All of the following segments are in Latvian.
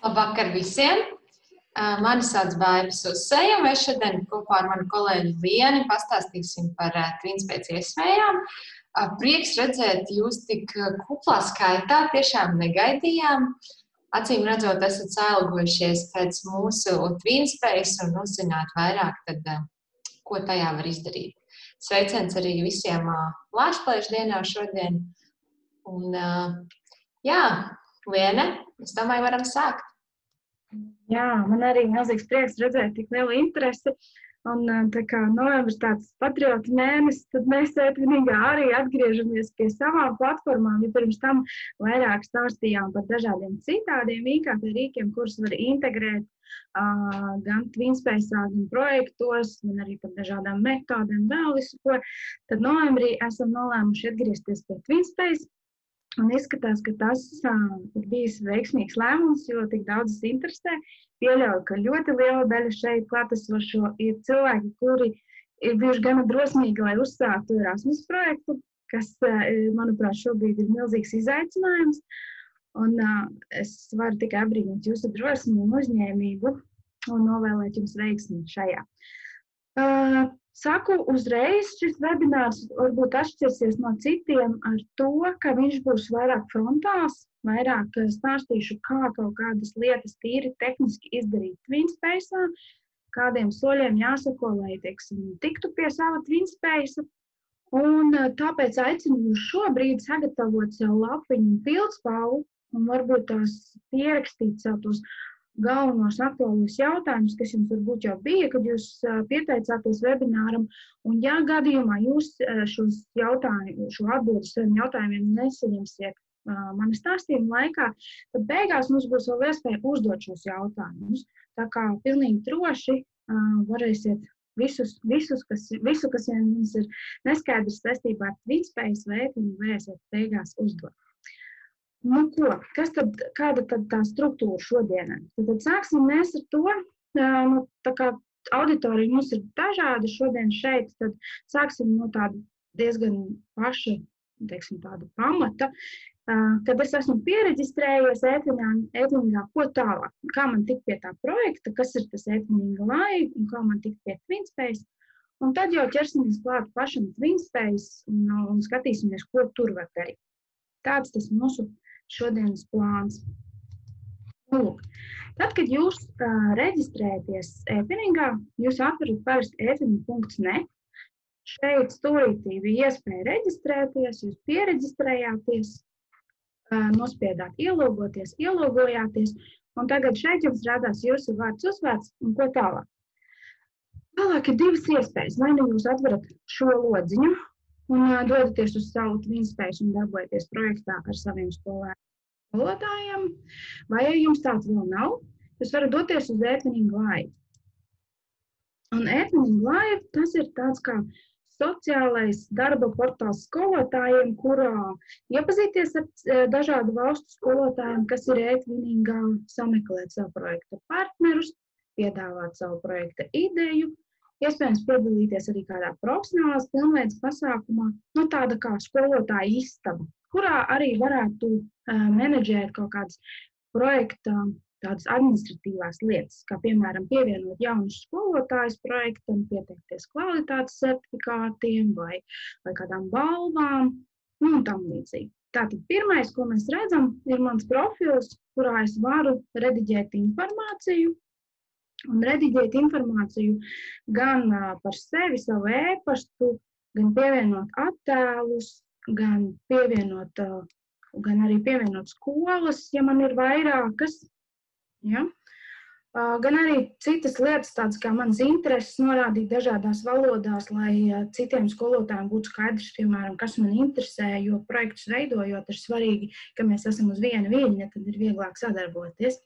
Labvakar visiem! Mani sauc Baiba Suseja, un mēs šodien kopā ar manu kolēģi Lieni pastāstīsim par Twinspējas iespējām. Prieks redzēt jūs tik kuplā skaitā, tiešām negaidījām. Acīm redzot, esat sailgojušies pēc mūsu Twinspējas un uzzināt vairāk, tad, ko tajā var izdarīt. Sveiciens arī visiem Lāčplēšu dienā šodien. Un, jā, Liene, es domāju, varam sākt. Jā, man arī milzīgs prieks redzēt tik lielu interesi. Un tā kā novembris tāds patriotu mēnesis, tad mēs ētvinīgā arī atgriežamies pie savām platformām, jo pirms tam vairāk stāstījām par dažādiem citādiem IKT rīkiem, kurus var integrēt gan Twinspējas, gan projektos, gan arī par dažādām metodēm, vēl visu ko. Tad novembrī esam nolēmuši atgriezties pie Twinspējas. Un izskatās, ka tas ir bijis veiksmīgs lēmums, jo tik daudzas interesē. Pieļauju, ka ļoti liela daļa šeit klātesošo ir cilvēki, kuri ir bijuši gana drosmīgi, lai uzsāktu Erasmus projektu, kas, manuprāt, šobrīd ir milzīgs izaicinājums. Un es varu tikai apbrīnīt jūsu drosmi un uzņēmību un novēlēt jums veiksmi šajā. Saku uzreiz, šis webinārs varbūt atšķirsies no citiem ar to, ka viņš būs vairāk frontāls, vairāk stāstīšu, kā kaut kādas lietas tīri tehniski izdarīt Twinspējas, kādiem soļiem jāsako, lai, teiksim, tiktu pie sava Twinspējas. Un tāpēc aicinu jūs šobrīd sagatavot sev lapiņu un pildspalvu un varbūt tās pierakstīt sev tos galvenos aktuālos jautājumus, kas jums varbūt jau bija, kad jūs pieteicāties webināram. Un ja gadījumā jūs šo atbildi saviem jautājumiem nesaņemsiet mani stāstījumu laikā, tad beigās mums būs vēl iespēja uzdot šos jautājumus. Tā kā pilnīgi droši varēsiet visu, kas jums ir neskaidrs saistībā ar Twinspējas veiklumu, varēsiet beigās uzdot. Nu ko, kāda tad tā struktūra šodienai? Tad sāksim mēs ar to, tā kā auditorija mums ir dažāda šodien šeit, tad sāksim no tāda diezgan paša, teiksim, tāda pamata, kad es esmu piereģistrējies ētvinīgā, ko tālāk, kā man tikt pie tā projekta, kas ir tas ētvinīga live un kā man tikt pie Twinspējas. Un tad jau ķersimies klāt pašam Twinspējas un skatīsimies, ko tur var darīt. Tāds tas mūsu šodienas plāns. Lūk, tad, kad jūs reģistrējaties ētvinīgā, jūs atverat parasti ētvinīgi.net. Šeit stūrītī bija iespēja reģistrēties, jūs piereģistrējāties, nospiedāt ielogojāties, un tagad šeit jums rādās jūsu vārds uzvārds un ko tālāk. Tālāk ir divas iespējas. Vai nu jūs atverat šo lodziņu un dodaties uz savu Twinspējas un darbojaties projektā ar saviem skolotājiem, vai ja jums tāds vēl nav, jūs varat doties uz ētvinīgu live. Un ētvinīgu live tas ir tāds kā sociālais darba portāls skolotājiem, kurā iepazīties ar dažādu valstu skolotājiem, kas ir ētvinīgā, sameklēt savu projekta partnerus, piedāvāt savu projekta ideju, iespējams piedalīties arī kādā profesionālās pilnveidas pasākumā, tāda kā skolotāja istaba, kurā arī varētu menedžēt kaut kādas projekta tādas administratīvās lietas, kā piemēram pievienot jaunus skolotājus projektam, pieteikties kvalitātes certifikātiem vai kādām balvām, un tam līdzīgi. Tātad pirmais, ko mēs redzam, ir mans profils, kurā es varu rediģēt informāciju, un rediģēt informāciju gan par sevi, savu e-pastu, gan pievienot attēlus, gan arī pievienot skolas, ja man ir vairākas, ja? Gan arī citas lietas, tādas kā manas intereses, norādīt dažādās valodās, lai citiem skolotājiem būtu skaidrs, piemēram, kas man interesē, jo projektus veidojot ir svarīgi, ka mēs esam uz viena viļņa, tad ir vieglāk sadarboties.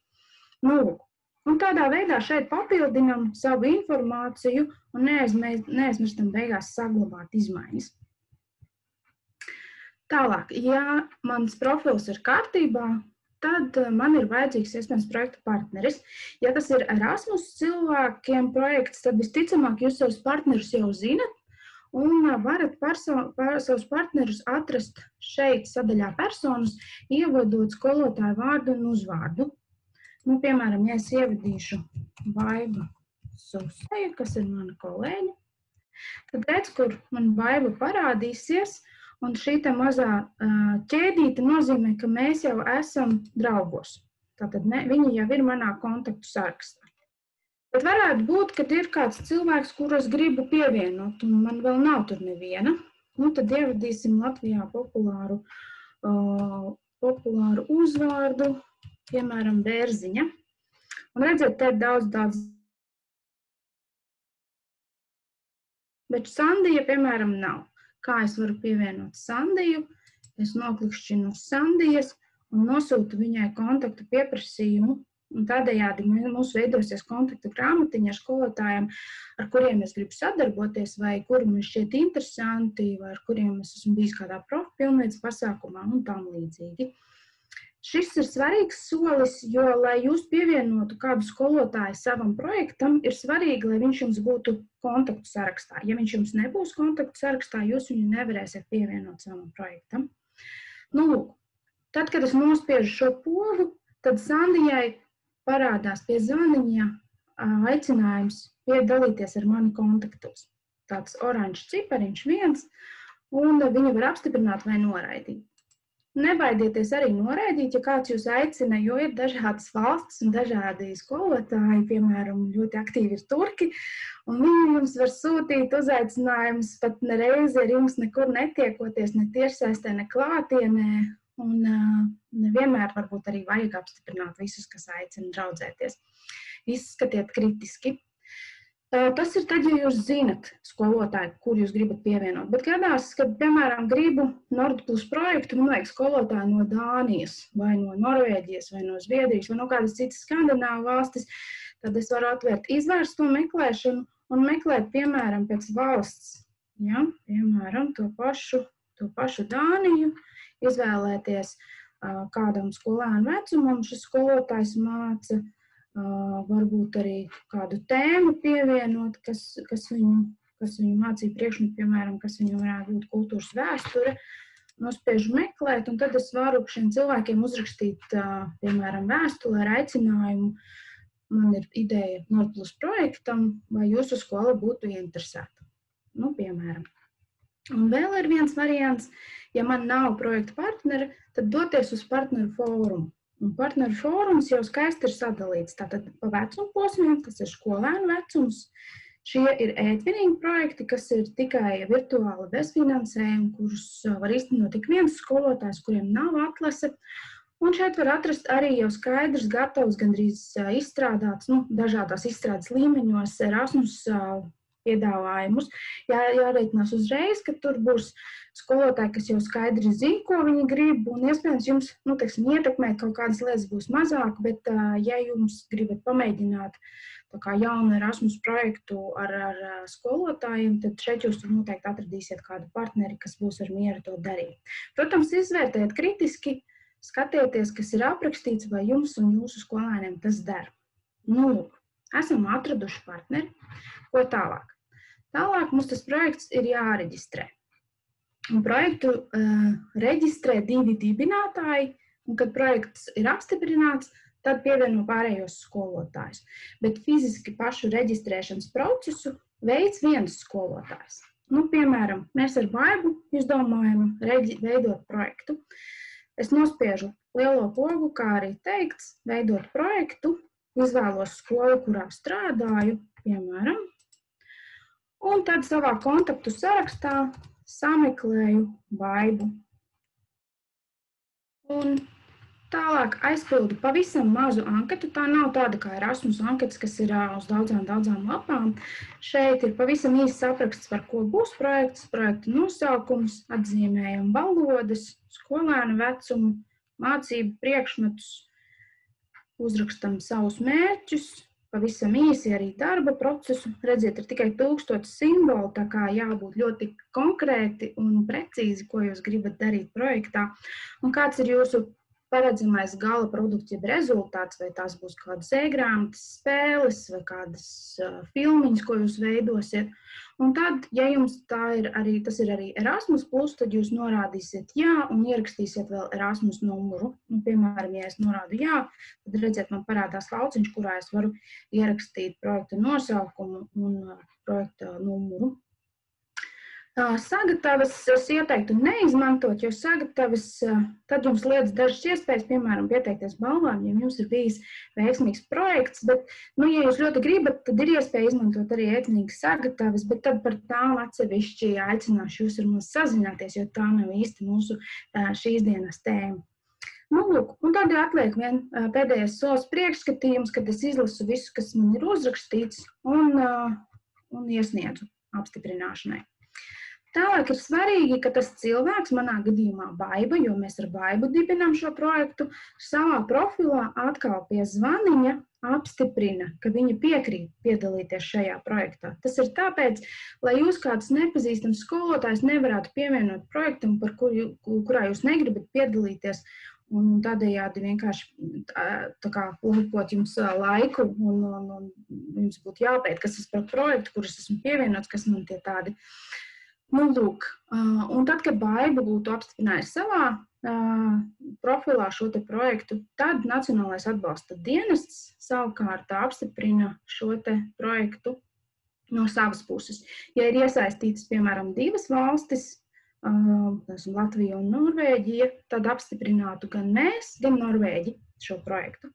Un tādā veidā šeit papildinam savu informāciju un neaizmirstam beigās saglabāt izmaiņas. Tālāk, ja mans profils ir kārtībā, tad man ir vajadzīgs iespējams projekta partneris. Ja tas ir Erasmus cilvēkiem projekts, tad visticamāk jūs savus partnerus jau zinat un varat savus partnerus atrast šeit sadaļā personas, ievadot skolotāju vārdu un uzvārdu. Piemēram, ja es ievadīšu Baibu Suseju, kas ir mana kolēģe, tad redz, kur man Baiba parādīsies, un šī te mazā ķēdīte nozīmē, ka mēs jau esam draugos. Tātad viņi jau ir manā kontaktu sarakstā. Bet varētu būt, ka ir kāds cilvēks, kurus gribu pievienot, un man vēl nav tur neviena. Tad ievadīsim Latvijā populāru uzvārdu, piemēram, Bērziņa. Un redzēt, te ir daudz. Bet Sandija, piemēram, nav. Kā es varu pievienot Sandiju? Es noklikšķinu uz Sandijas un nosūtu viņai kontaktu pieprasījumu. Un tādējādi mums veidosies kontaktu grāmatiņa ar skolotājiem, ar kuriem es gribu sadarboties, vai kuri man šķiet interesanti, vai ar kuriem es esmu bijis kādā pilnveids pasākumā un tam līdzīgi. Šis ir svarīgs solis, jo, lai jūs pievienotu kādu skolotāju savam projektam, ir svarīgi, lai viņš jums būtu kontaktu sarakstā. Ja viņš jums nebūs kontaktu sarakstā, jūs viņu nevarēsiet pievienot savam projektam. Lūk, tad, kad es nospiežu šo pogu, tad Sandijai parādās pie zvaniņa aicinājums piedalīties ar mani kontaktos. Tāds oranžs cipariņš 1, un viņa var apstiprināt vai noraidīt. Nebaidieties arī noraidīt, ja kāds jūs aicina, jo ir dažādas valstis un dažādi skolotāji, piemēram, ļoti aktīvi ir turki, un viņi jums var sūtīt uzaicinājumus pat nereizi ar jums nekur netiekoties, ne tiešsaistē, ne klātienē. Un nevienmēr varbūt arī vajag apstiprināt visus, kas aicina draudzēties. Izskatiet kritiski. Tas ir tad, ja jūs zinat skolotāju, kur jūs gribat pievienot. Bet gadās, kad, piemēram, gribu Nordplus projektu, man vajag skolotāju no Dānijas, vai no Norvēģijas, vai no Zviedrijas, vai no kādas citas skandināvu valstis, tad es varu atvērt izvērsto meklēšanu un meklēt, piemēram, pēc valsts. Ja? Piemēram, to pašu Dāniju. Izvēlēties kādam skolēnu vecumam, šis skolotājs māca, varbūt arī kādu tēmu pievienot, kas viņu mācīja priekšmetu, piemēram, kas viņam varētu būt kultūras vēsture, nospiežu meklēt, un tad es varu šiem cilvēkiem uzrakstīt, piemēram, vēstuli ar aicinājumu. Man ir ideja Nordplus projektam, vai jūsu skola būtu interesēta. Piemēram. Un vēl ir viens variants, ja man nav projekta partneri, tad doties uz partneru fórumu. Un partneru fórums jau skaisti ir sadalīts. Tātad pa vecumu posmiem, kas ir skolēnu vecums, šie ir e-twinning projekti, kas ir tikai virtuāli bez finansējuma, kurus var īstenot tik viens skolotājs, kuriem nav atlase. Un šeit var atrast arī jau skaidrs, gatavs, gandrīz izstrādāts, dažādās izstrādes līmeņos, Erasmus piedāvājumus. Jārēķinās uzreiz, ka tur būs skolotāji, kas jau skaidri zina, ko viņi grib, un iespējams jums, ietekmēt kaut kādas lietas būs mazāk, bet ja jums gribat pamēģināt tā kā jaunu Erasmus projektu ar skolotājiem, tad šeit jūs tur noteikti atradīsiet kādu partneri, kas būs ar mieru to darīt. Protams, izvērtējiet kritiski, skatieties, kas ir aprakstīts, vai jums un jūsu skolēniem tas der. Esam atraduši partneri. Ko tālāk? Tālāk mums tas projekts ir jāreģistrē. Un projektu reģistrē 2 dibinātāji, un kad projekts ir apstiprināts, tad pievieno pārējos skolotājus. Bet fiziski pašu reģistrēšanas procesu veids viens skolotājs. Piemēram, mēs ar Baibu izdomājam veidot projektu. Es nospiežu lielo pogu, kā arī teikts, veidot projektu, izvēlos skolu, kurā strādāju, piemēram, un tad savā kontaktu sarakstā sameklēju Baibu. Un tālāk aizpildu pavisam mazu anketu. Tā nav tāda kā Erasmus anketas, kas ir uz daudzām lapām. Šeit ir pavisam īsts apraksts, par ko būs projekts, projekta nosaukums, atzīmējam valodas, skolēnu vecumu, mācību priekšmetus, uzrakstam savus mērķus, pavisam īsi arī darba procesu. Redziet, ir tikai 1000 simbolu, tā kā jābūt ļoti konkrēti un precīzi, ko jūs gribat darīt projektā. Un kāds ir jūsu paredzamais gala produkts, jeb rezultāts, vai tās būs kādas e-grāmatas, spēles vai kādas filmiņas, ko jūs veidosiet. Un tad, ja jums tas ir arī Erasmus+, tad jūs norādīsiet jā un ierakstīsiet vēl Erasmus numuru. Piemēram, ja es norādu jā, tad redziet, man parādās lauciņš, kurā es varu ierakstīt projekta nosaukumu un projekta numuru. Sagatavas es ieteiktu neizmantot, jo sagatavas tad jums liedz dažas iespējas, piemēram, pieteikties balvām, ja jums ir bijis veiksmīgs projekts, bet, ja jūs ļoti gribat, tad ir iespēja izmantot arī ētnīgas sagatavas, bet tad par tām atsevišķi aicināšu jūs ar mums sazināties, jo tā nav īsti mūsu šīs dienas tēma. Lūk, un tad atliek vien pēdējais solis priekšskatījums, kad es izlasu visu, kas man ir uzrakstīts un iesniedzu apstiprināšanai. Tālāk ir svarīgi, ka tas cilvēks, manā gadījumā Baiba, jo mēs ar Baibu dibinām šo projektu, savā profilā atkal pie zvaniņa apstiprina, ka viņa piekrīt piedalīties šajā projektā. Tas ir tāpēc, lai jūs kāds nepazīstams skolotājs nevarētu pievienot projektam, kurā jūs negribat piedalīties, un tādējādi vienkārši lūkot jums laiku, un jums būtu jāpēt, kas tas par projektu, kurus esmu pievienots, kas man tie tādi. Lūk, un tad, kad Baiba būtu apstiprinājusi savā profilā šo te projektu, tad Nacionālais atbalsta dienests savukārt apstiprina šo te projektu no savas puses. Ja ir iesaistītas, piemēram, 2 valstis, Latvija un Norvēģija, tad apstiprinātu gan mēs, gan Norvēģi šo projektu.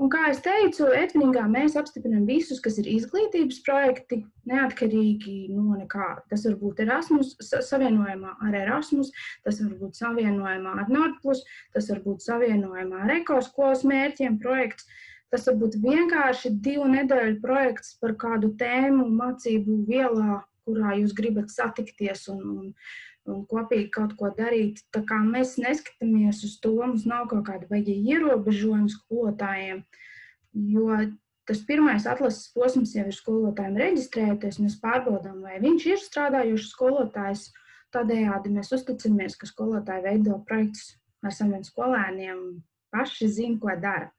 Un kā es teicu, Etviningā mēs apstiprinām visus, kas ir izglītības projekti, neatkarīgi no nekā. Tas var būt Erasmus, savienojumā ar Erasmus, tas var būt savienojumā ar Nordplus, tas var būt savienojumā ar ekoskolas mērķiem projekts, tas var būt vienkārši 2 nedēļu projekts par kādu tēmu, mācību vielā, kurā jūs gribat satikties un kopīgi kaut ko darīt. Tā kā mēs neskatāmies uz to, mums nav kaut kāda vajag ierobežojumi skolotājiem, jo tas pirmais atlases posms jau ir skolotājiem reģistrēties, mēs pārbaudām, vai viņš ir strādājošs skolotājs. Tādējādi mēs uzticamies, ka skolotāji veido projektus ar saviem skolēniem, paši zina, ko dara.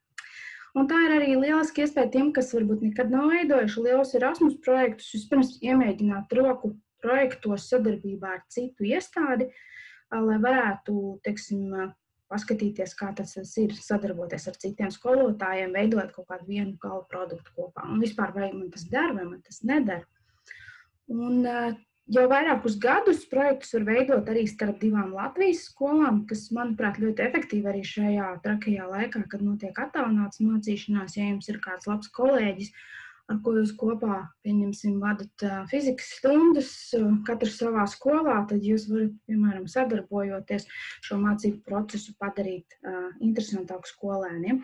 Un tā ir arī lieliski iespēja tiem, kas varbūt nekad nav veidojuši lielus Erasmus projektus, vispirms iemēģināt roku projektos sadarbībā ar citu iestādi, lai varētu, paskatīties, kā tas ir sadarboties ar citiem skolotājiem, veidot kaut kādu vienu gala produktu kopā. Un vispār, vai man tas der, vai man tas nedara. Un jau vairākus gadus projektus var veidot arī starp 2 Latvijas skolām, kas, manuprāt, ļoti efektīvi arī šajā trakajā laikā, kad notiek attālināts mācīšanās, ja jums ir kāds labs kolēģis, ar ko jūs kopā, pieņemsim, vadat fizikas stundas, katrs savā skolā, tad jūs varat, piemēram, sadarbojoties šo mācību procesu padarīt interesantāku skolēniem.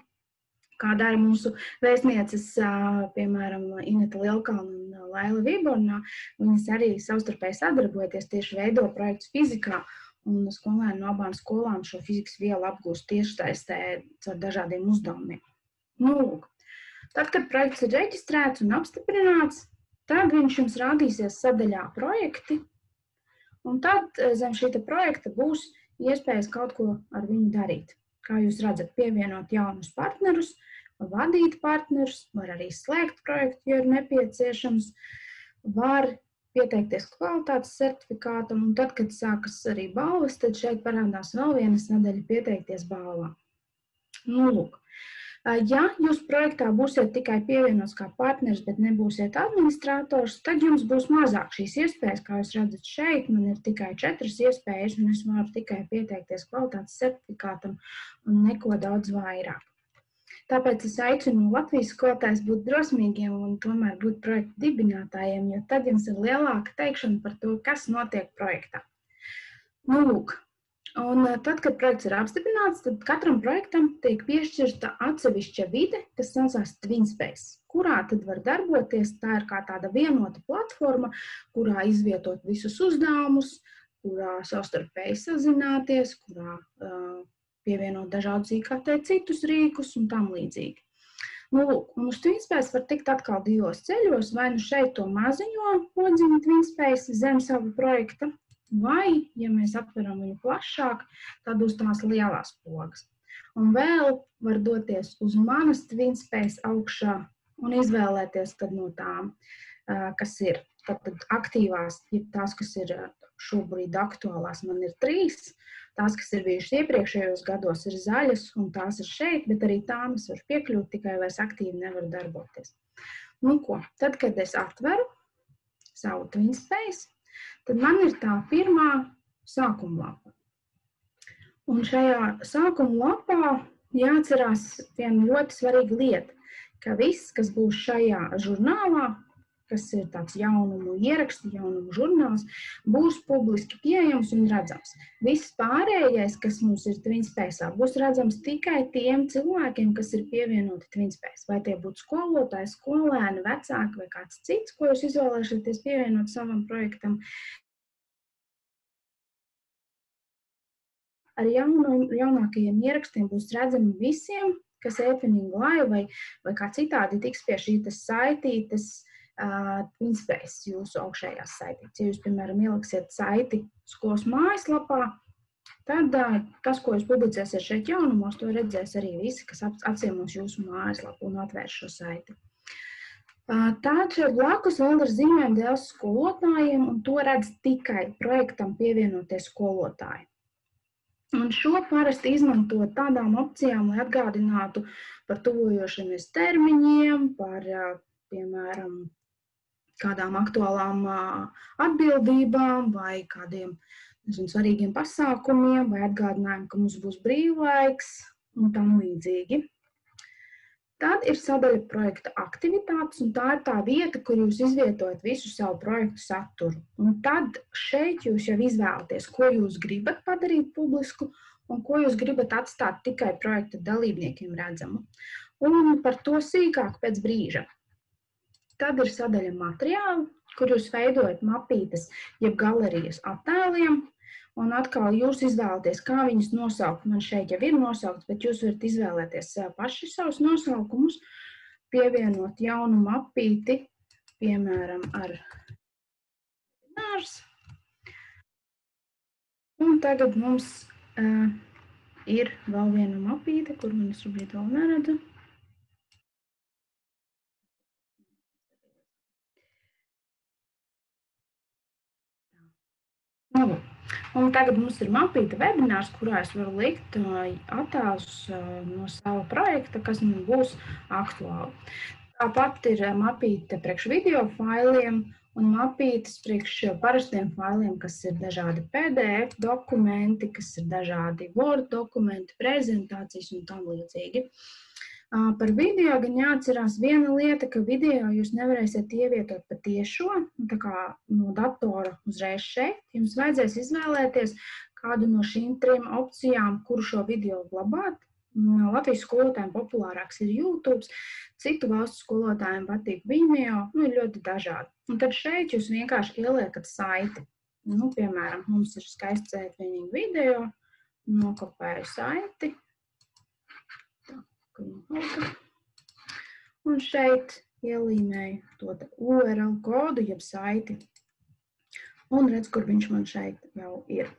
Kā dara mūsu vēstnieces, piemēram, Ineta Lielkalna un Laila Vibornā, viņas arī savstarpēji sadarbojoties tieši veido projektus fizikā, un skolēni no abām skolām šo fizikas vielu apgūst tiešsaistē ar dažādiem uzdevumiem. Lūk. Tad, kad projekts ir reģistrēts un apstiprināts, tad viņš jums rādīsies sadaļā projekti, un tad zem šī projekta būs iespējas kaut ko ar viņu darīt. Kā jūs redzat, pievienot jaunus partnerus, vadīt partnerus, var arī slēgt projektu, ja ir nepieciešams, var pieteikties kvalitātes certifikātam, un tad, kad sākas arī balvas, tad šeit parādās vēl viena sadaļa pieteikties balvām. Lūk. Ja jūs projektā būsiet tikai pievienots kā partneris, bet nebūsiet administrators, tad jums būs mazāk šīs iespējas, kā jūs redzat šeit, man ir tikai 4 iespējas, un es varu tikai pieteikties kvalitātes certifikātam un neko daudz vairāk. Tāpēc es aicinu Latvijas skolotājus būt drosmīgiem un tomēr būt projektu dibinātājiem, jo tad jums ir lielāka teikšana par to, kas notiek projektā. Lūk. Un tad, kad projekts ir apstiprināts, tad katram projektam tiek piešķirta atsevišķa vide, kas saucās TwinSpace, kurā tad var darboties. Tā ir kā tāda vienota platforma, kurā izvietot visus uzdevumus, kurā savstarpēji sazināties, kurā pievienot dažādus IKT citus rīkus un tam līdzīgi. Lūk, un uz TwinSpace var tikt atkal 2 ceļos, vai nu šeit to maziņo podziņu TwinSpace zem savu projekta, vai, ja mēs atveram viņu plašāk, tad uz tās lielās pogas. Un vēl var doties uz manas TwinSpace augšā un izvēlēties tad no tām, kas ir tad aktīvās, ja tās, kas ir šobrīd aktuālās, man ir 3. Tās, kas ir bijušas iepriekšējos gados, ir zaļas, un tās ir šeit, bet arī tām es varu piekļūt, tikai vairs aktīvi nevaru darboties. Nu ko, tad, kad es atveru savu TwinSpace, tad man ir tā pirmā sākuma lapa. Un šajā sākuma lapā jāatcerās viena ļoti svarīga lieta, ka viss, kas būs šajā žurnālā, kas ir tāds jaunumu ieraksti, jaunumu žurnāls, būs publiski pieejams un redzams. Viss pārējais, kas mums ir TwinSpace, būs redzams tikai tiem cilvēkiem, kas ir pievienoti TwinSpace. Vai tie būtu skolotāji, skolēni, vecāki vai kāds cits, ko jūs izvēlēšaties pievienot savam projektam. Ar jaunākajiem ierakstiem būs redzami visiem, kas e-Twinning Live vai kā citādi tiks pie šīs saitītes TwinSpace jūsu augšējās saitītes. Ja jūs, piemēram, ieliksiet saiti skolas mājaslapā, tad tas, ko jūs publicēsiet šeit jaunumos, to redzēs arī visi, kas apciemos jūsu mājaslapu un atvērs šo saiti. Tātad šeit blakus vēl ir zīmējumi dēļ skolotājiem, un to redz tikai projektam pievienoties skolotāji. Un šo parasti izmanto tādām opcijām, lai atgādinātu par tuvojošamies termiņiem, par, piemēram, kādām aktuālām atbildībām vai kādiem svarīgiem pasākumiem vai atgādinājumu, ka mums būs brīvlaiks un tam līdzīgi. Tad ir sadaļa projekta aktivitātes, un tā ir tā vieta, kur jūs izvietojat visu savu projektu saturu. Un tad šeit jūs jau izvēlaties, ko jūs gribat padarīt publisku un ko jūs gribat atstāt tikai projekta dalībniekiem redzamu. Un par to sīkāk pēc brīža. Tad ir sadaļa materiāli, kur jūs veidojat mapītes, jeb galerijas attēliem, un atkal jūs izvēlaties, kā viņus nosaukt. Man šeit jau ir nosaukts, bet jūs varat izvēlēties paši savus nosaukumus, pievienot jaunu mapīti, piemēram, ar webinārs. Un tagad mums ir vēl viena mapīte, kur man šobrīd vēl neredzu. Un tagad mums ir mapīte webinārs, kurā es varu likt attēlus no sava projekta, kas man būs aktuāli. Tāpat ir mapīte priekš video failiem un mapītes priekš parastiem failiem, kas ir dažādi PDF dokumenti, kas ir dažādi Word dokumenti, prezentācijas un tam līdzīgi. Par video gan jāatcerās viena lieta, ka video jūs nevarēsiet ievietot pa tiešo, tā kā no datora uzreiz šeit. Jums vajadzēs izvēlēties kādu no šīm 3 opcijām, kuru šo video glabāt. Latvijas skolotājiem populārāks ir YouTube, citu valstu skolotājiem patīk Vimeo, ir ļoti dažādi. Un tad šeit jūs vienkārši ieliekat saiti. Piemēram, mums ir skaists e-Twinning video, nokopēju saiti. Un šeit ielīmēju to URL kodu, jeb saiti. Un redz, kur viņš man šeit jau ir.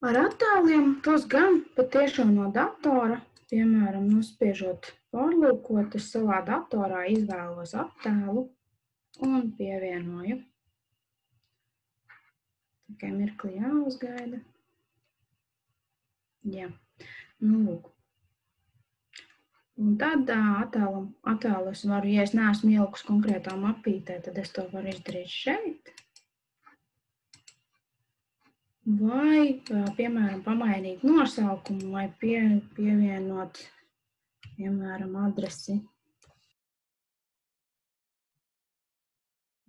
Ar attēliem tos gan patiešām no datora, piemēram, nospiežot pārlūkot, es savā datorā izvēlos attēlu un pievienoju. Tikai mirkli jāuzgaida. Jā, lūk. Un tad attēlu es varu, ja es neesmu ielikus konkrētā mapītē, tad es to varu izdarīt šeit. Vai, piemēram, pamainīt nosaukumu vai pievienot, piemēram, adresi.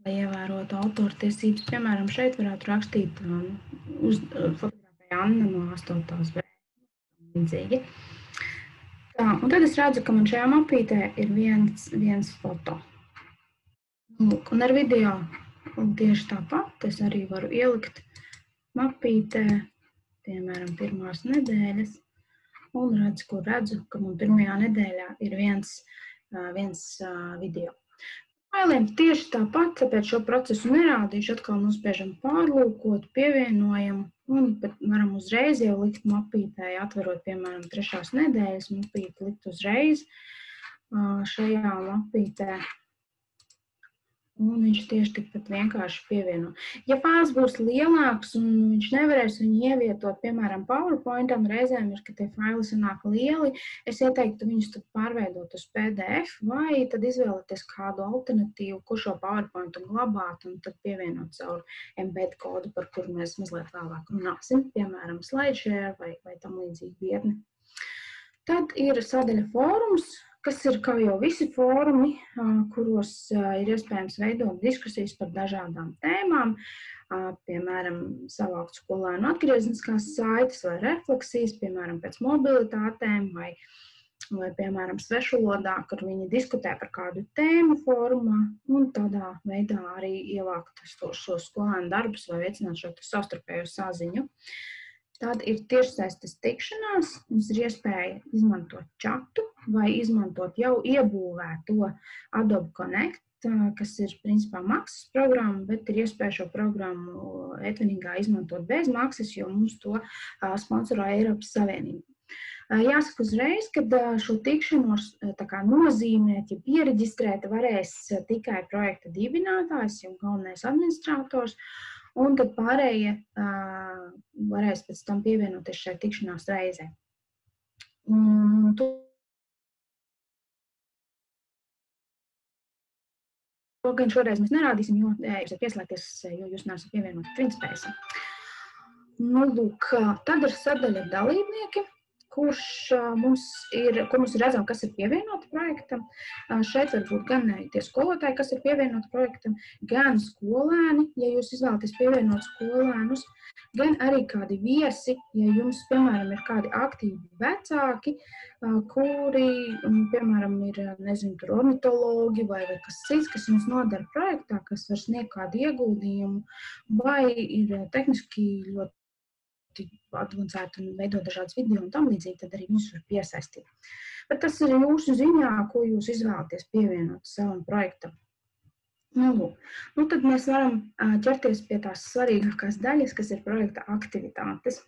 Lai ievērotu autortiesības, piemēram, šeit varētu rakstīt uz fotografēja Anna no 8. B. Līdzīgi. Tā, un tad es redzu, ka man šajā mapītē ir viens foto. Un ar video tieši tāpat es arī varu ielikt mapītē, piemēram, 1. nedēļas, un redzu, ka man 1. nedēļā ir viens video. Failiem tieši tāpat, tāpēc šo procesu nerādīšu, atkal nospiežam pārlūkot, pievienojam un pat varam uzreiz jau likt mapītē, atverot, piemēram, 3. nedēļas mapīti, likt uzreiz šajā mapītē. Un viņš tieši tikpat vienkārši pievieno. Ja fails būs lielāks un viņš nevarēs viņu ievietot, piemēram, PowerPointam, reizēm ir, ka tie faili sanāk lieli, es ieteiktu viņus tad pārveidot uz PDF vai tad izvēlēties kādu alternatīvu, kur šo PowerPointu glabāt un tad pievienot caur embed kodu, par kuru mēs mazliet vēlāk runāsim, piemēram, SlideShare vai tam līdzīgi vietni. Tad ir sadaļa fórums, kas ir kā jau visi fórumi, kuros ir iespējams veidot diskusijas par dažādām tēmām, piemēram, savākt skolēnu atgriezniskās saites vai refleksijas, piemēram, pēc mobilitātēm vai, piemēram, svešvalodā, kur viņi diskutē par kādu tēmu fórumā un tādā veidā arī ievākt šo skolēnu darbus vai veicināt šo savstarpējo saziņu. Tad ir tiešsaistes tikšanās, mums ir iespēja izmantot čatu vai izmantot jau iebūvēto Adobe Connect, kas ir principā maksas programma, bet ir iespēja šo programmu e-twiningā izmantot bez maksas, jo mums to sponsoro Eiropas Savienība. Jāsaka uzreiz, ka šo tikšanos nozīmēt, ja piereģistrēt varēs tikai projekta dibinātājs, jau galvenais administrators, un tad pārējie varēs pēc tam pievienoties šai tikšanās reizē. To gan šoreiz mēs nerādīsim, jo jūs pieslēgties, jo jūs neesat pievienoti TwinSpace. Nu, lūk, tad ir sadaļa dalībnieki, kur mums ir redzams, kas ir pievienoti projektam. Šeit var būt gan tie skolotāji, kas ir pievienoti projektam, gan skolēni, ja jūs izvēlaties pievienot skolēnus, gan arī kādi viesi, ja jums, piemēram, ir kādi aktīvi vecāki, kuri, piemēram, ir, nezinu, tur ornitologi vai kas cits, kas jums nodara projektā, kas var sniegt kādu ieguldījumu, vai ir tehniski ļoti advancēti un veidot dažādas video un tam līdzīgi, tad arī viņus var piesaistīt. Bet tas ir jūsu ziņā, ko jūs izvēlaties pievienot savam projektam. Nu, tad mēs varam ķerties pie tās svarīgākās daļas, kas ir projekta aktivitātes.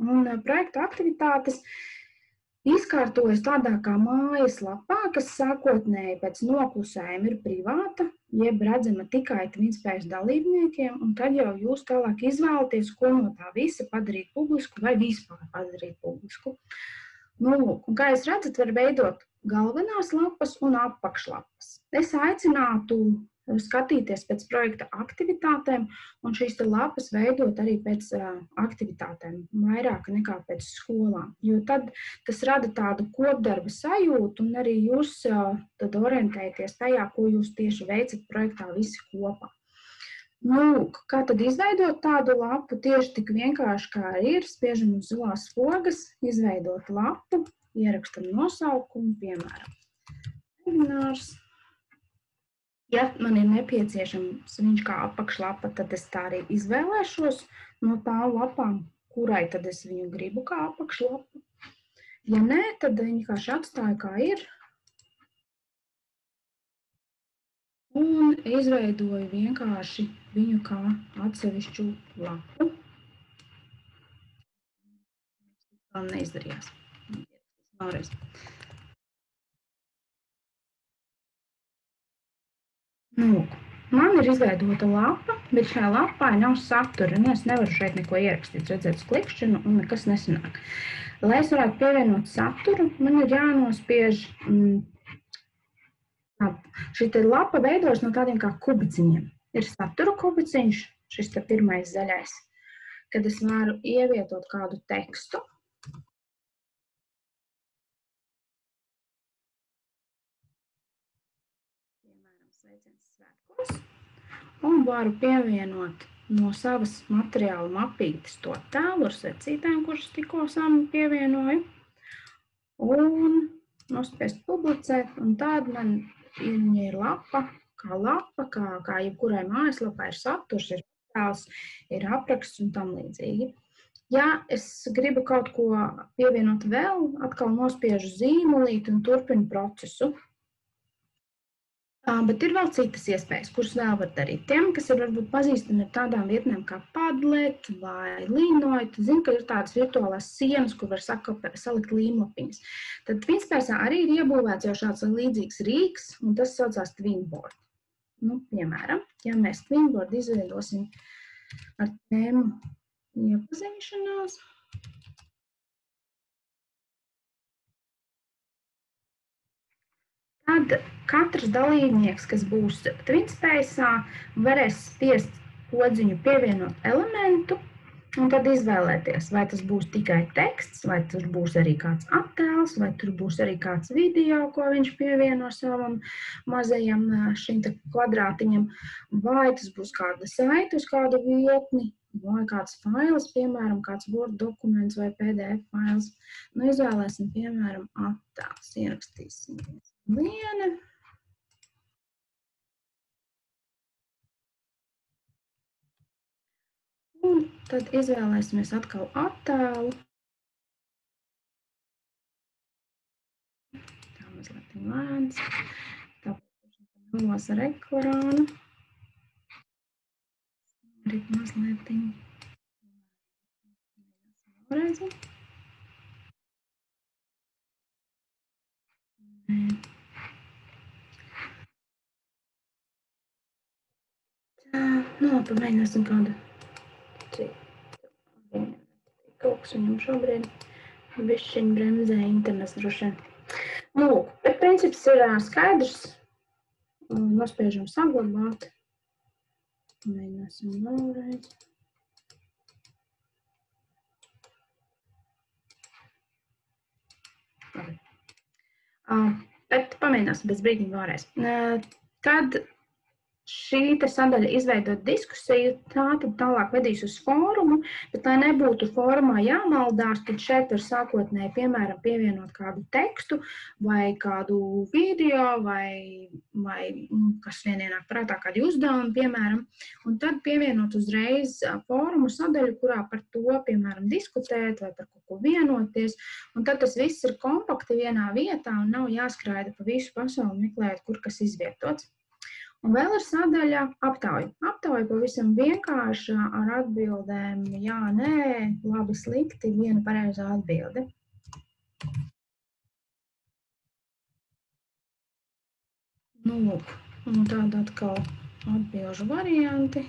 Un projekta aktivitātes izkārtojas tādā kā mājaslapā, kas sākotnēji pēc noklusējuma ir privāta, jeb redzama tikai TwinSpace dalībniekiem, un tad jau jūs tālāk izvēlaties, ko no tā visa padarīt publisku vai vispār padarīt publisku. Nu, un kā jūs redzat, var veidot galvenās lapas un apakšlapas. Es aicinātu skatīties pēc projekta aktivitātēm un šīs lapas veidot arī pēc aktivitātēm, vairāk nekā pēc skolām, jo tad tas rada tādu kopdarba sajūtu un arī jūs tad orientēties tajā, ko jūs tieši veicat projektā visi kopā. Nu, kā tad izveidot tādu lapu? Tieši tik vienkārši kā ir, spiežam uz zilās pogas, izveidot lapu, ierakstam nosaukumu, piemēram, webinārs. Ja man ir nepieciešams viņš kā apakšlapa, tad es tā arī izvēlēšos no tām lapām, kurai tad es viņu gribu kā apakšlapu. Ja nē, tad vienkārši atstāju kā ir un izveidoju vienkārši viņu kā atsevišķu lapu. Tas neizdarījās. Vēlreiz. Nu, man ir izveidota lapa, bet šajā lapā nav satura, un es nevaru šeit neko ierakstīt, redzēt klikšķinu, un nekas nesanāk. Lai es varētu pievienot saturu, man ir jānospiež, šī lapa veidojas no tādiem kā kubiciņiem. Ir satura kubiciņš, šis te pirmais zaļais, kad es varu ievietot kādu tekstu. Sveiciens svētkos, un varu pievienot no savas materiāla mapītes to tēlu ar secītēm, kuras tikko sami pievienoju, un nospiest publicēt, un tāda man ir lapa, kā jebkurai mājaslapā ir saturs, ir tēls, ir apraksts un tam līdzīgi. Ja es gribu kaut ko pievienot vēl, atkal nospiežu zīmolīti un turpinu procesu. Bet ir vēl citas iespējas, kuras vēl var darīt. Tiem, kas ir varbūt pazīstami ar tādām vietnēm kā Padlet vai Linoit, zinu, ka ir tādas virtuālās sienas, kur var salikt līmlapiņas. Tad TwinSpace arī ir iebūvēts jau šāds līdzīgs rīks, un tas saucās Twinboard. Nu, piemēram, ja mēs Twinboard izveidosim ar tēmu iepazīšanās, tad katrs dalībnieks, kas būs TwinSpace, varēs spiest podziņu pievienot elementu un tad izvēlēties, vai tas būs tikai teksts, vai tur būs arī kāds attēls, vai tur būs arī kāds video, ko viņš pievieno savam mazajam šim kvadrātiņam, vai tas būs kāda saite uz kādu vietni, vai kāds fails, piemēram, kāds Word dokuments vai PDF fails. Nu, izvēlēsim, piemēram, attēls, ierakstīsim viena. Un tad izvēlēsimies atkal attēlu. Tā mazliet lēns. Tāpēc melos ar ekrānu. Arī mazliet vēlreiz. Nu, pamēģināsim kādu citu. Kaut kas viņam šobrīd bišķiņ bremzē internets droši vien. Nu, lūk, bet princips ir skaidrs. Nospiežam saglabāt. Mēģināsim vēlreiz. Bet pamēģināsim bez brīdiņa vēlreiz. Tad šī sadaļa izveidot diskusiju, tā tad tālāk vedīs uz fórumu, bet lai nebūtu fórumā jāmaldās, tad šeit var sākotnēji, piemēram, pievienot kādu tekstu vai kādu video vai kas vien ienāk prātā, kādi uzdevumi, piemēram, un tad pievienot uzreiz fórumu sadaļu, kurā par to, piemēram, diskutēt vai par kaut ko vienoties, un tad tas viss ir kompakti vienā vietā un nav jāskraida pa visu pasauli meklēt, kur kas izvietots. Un vēl ir sadaļa aptauja. Aptauja pavisam vienkārši ar atbildēm jā, nē, labi, slikti, viena pareizā atbilde. Nu, lūk, un tāda atkal atbilžu varianti.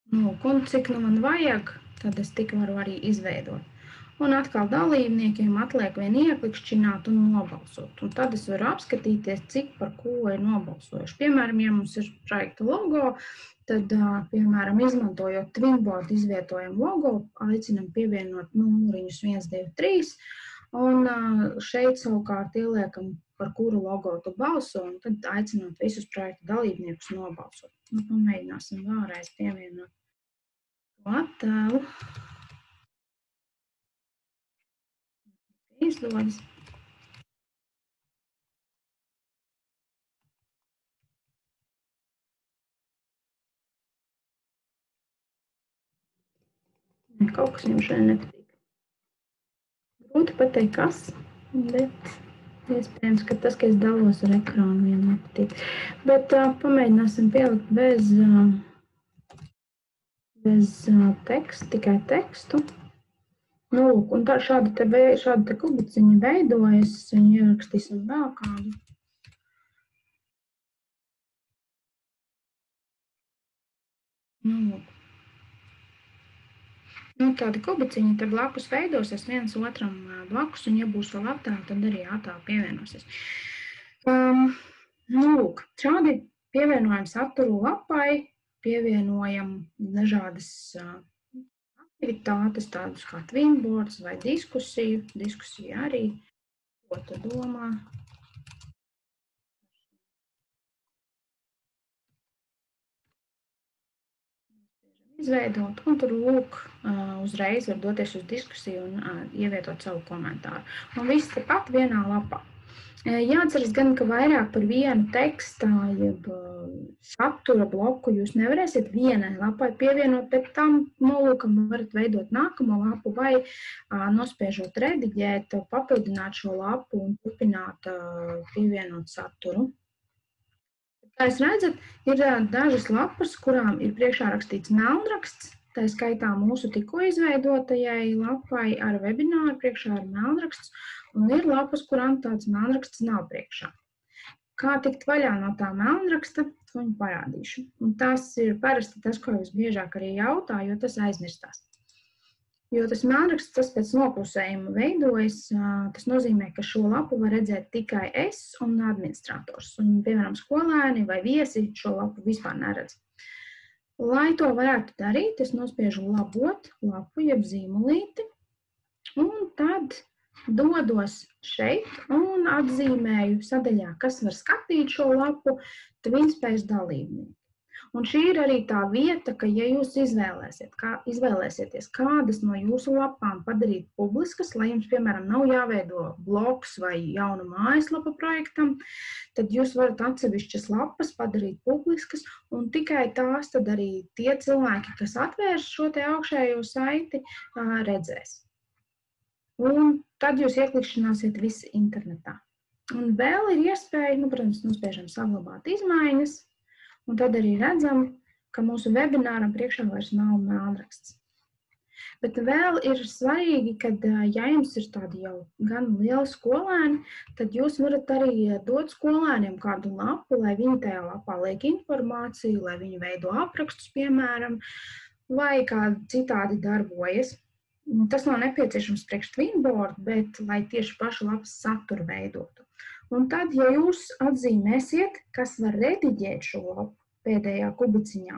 Nu, un cik nu man vajag, tad es tik varu arī izveidot. Un atkal dalībniekiem atliek vien ieklikšķināt un nobalsot. Un tad es varu apskatīties, cik par ko ir nobalsojuši. Piemēram, ja mums ir projekta logo, tad, piemēram, izmantojot Twinboard izvietojam logo, aicinam pievienot numuriņus 1, 2, 3. Un šeit savukārt ieliekam, par kuru logo tu balso, un tad aicinot visus projekta dalībniekus nobalsot. Nu, pamēģināsim vēlreiz pievienot to attēlu. Izdodas. Kaut kas viņam šeit nepatīk. Grūti pateikt, kas, bet iespējams, ka tas, ka es dalos ar ekrānu, viņam nepatīk. Bet pamēģināsim pielikt bez teksta, tikai tekstu. Nu, lūk, un tā šāda te kubuciņa veidojas, viņu ierakstīsim vēl kādu. Nu, lūk. Nu, tāda kubuciņa te blakus veidosies viens otram blakus, un ja būs vēl attēli, tad arī attēli pievienosies. Nu, lūk, šādi pievienojam saturu lapai, pievienojam dažādas aktivitātes, tādus kā Twinboards vai diskusiju. Diskusija arī, ko tu domā. Izveidot, un tur lūk, uzreiz var doties uz diskusiju un ievietot savu komentāru. Un viss tepat vienā lapā. Jāatceras gan, ka vairāk par vienu tekstā, jeb satura bloku jūs nevarēsiet vienai lapai pievienot, bet tam nolūkam varat veidot nākamo lapu vai nospiežot rediģēt, papildināt šo lapu un turpināt pievienot saturu. Kā jūs redzat, ir dažas lapas, kurām ir priekšā rakstīts melnraksts, tā skaitā mūsu tikko izveidotajai lapai ar webināru priekšā ir melnraksts, un ir lapas, kurām tāds melnraksts nav priekšā. Kā tikt vaļā no tā melnraksta, to viņu parādīšu. Un tas ir parasti tas, ko visbiežāk arī jautā, jo tas aizmirstās. Jo tas melnraksts, tas pēc noklusējuma veidojas, tas nozīmē, ka šo lapu var redzēt tikai es un administrators. Un, piemēram, skolēni vai viesi šo lapu vispār neredz. Lai to varētu darīt, es nospiežu labot lapu, jeb zīmolīti, un tad dodos šeit un atzīmēju sadaļā, kas var skatīt šo lapu, TwinSpace dalībnieki. Un šī ir arī tā vieta, ka, ja jūs izvēlēsieties kādas no jūsu lapām padarīt publiskas, lai jums, piemēram, nav jāveido blogs vai jauna mājaslapa projektam, tad jūs varat atsevišķas lapas padarīt publiskas, un tikai tās tad arī tie cilvēki, kas atvērs šo te augšējo saiti, redzēs. Un tad jūs ieklikšķināsiet visi internetā. Un vēl ir iespēja, protams, nospiežam saglabāt izmaiņas, un tad arī redzam, ka mūsu webināram priekšā vairs nav melnraksts. Bet vēl ir svarīgi, ka, ja jums ir tādi jau gan lieli skolēni, tad jūs varat arī dot skolēniem kādu lapu, lai viņi tajā lapā liek informāciju, lai viņi veido aprakstus, piemēram, vai kādi citādi darbojas. Tas nav nepieciešams priekš Twinboard, bet lai tieši pašu lapas saturu veidotu. Un tad, ja jūs atzīmēsiet, kas var rediģēt šo lapu pēdējā kubiciņā,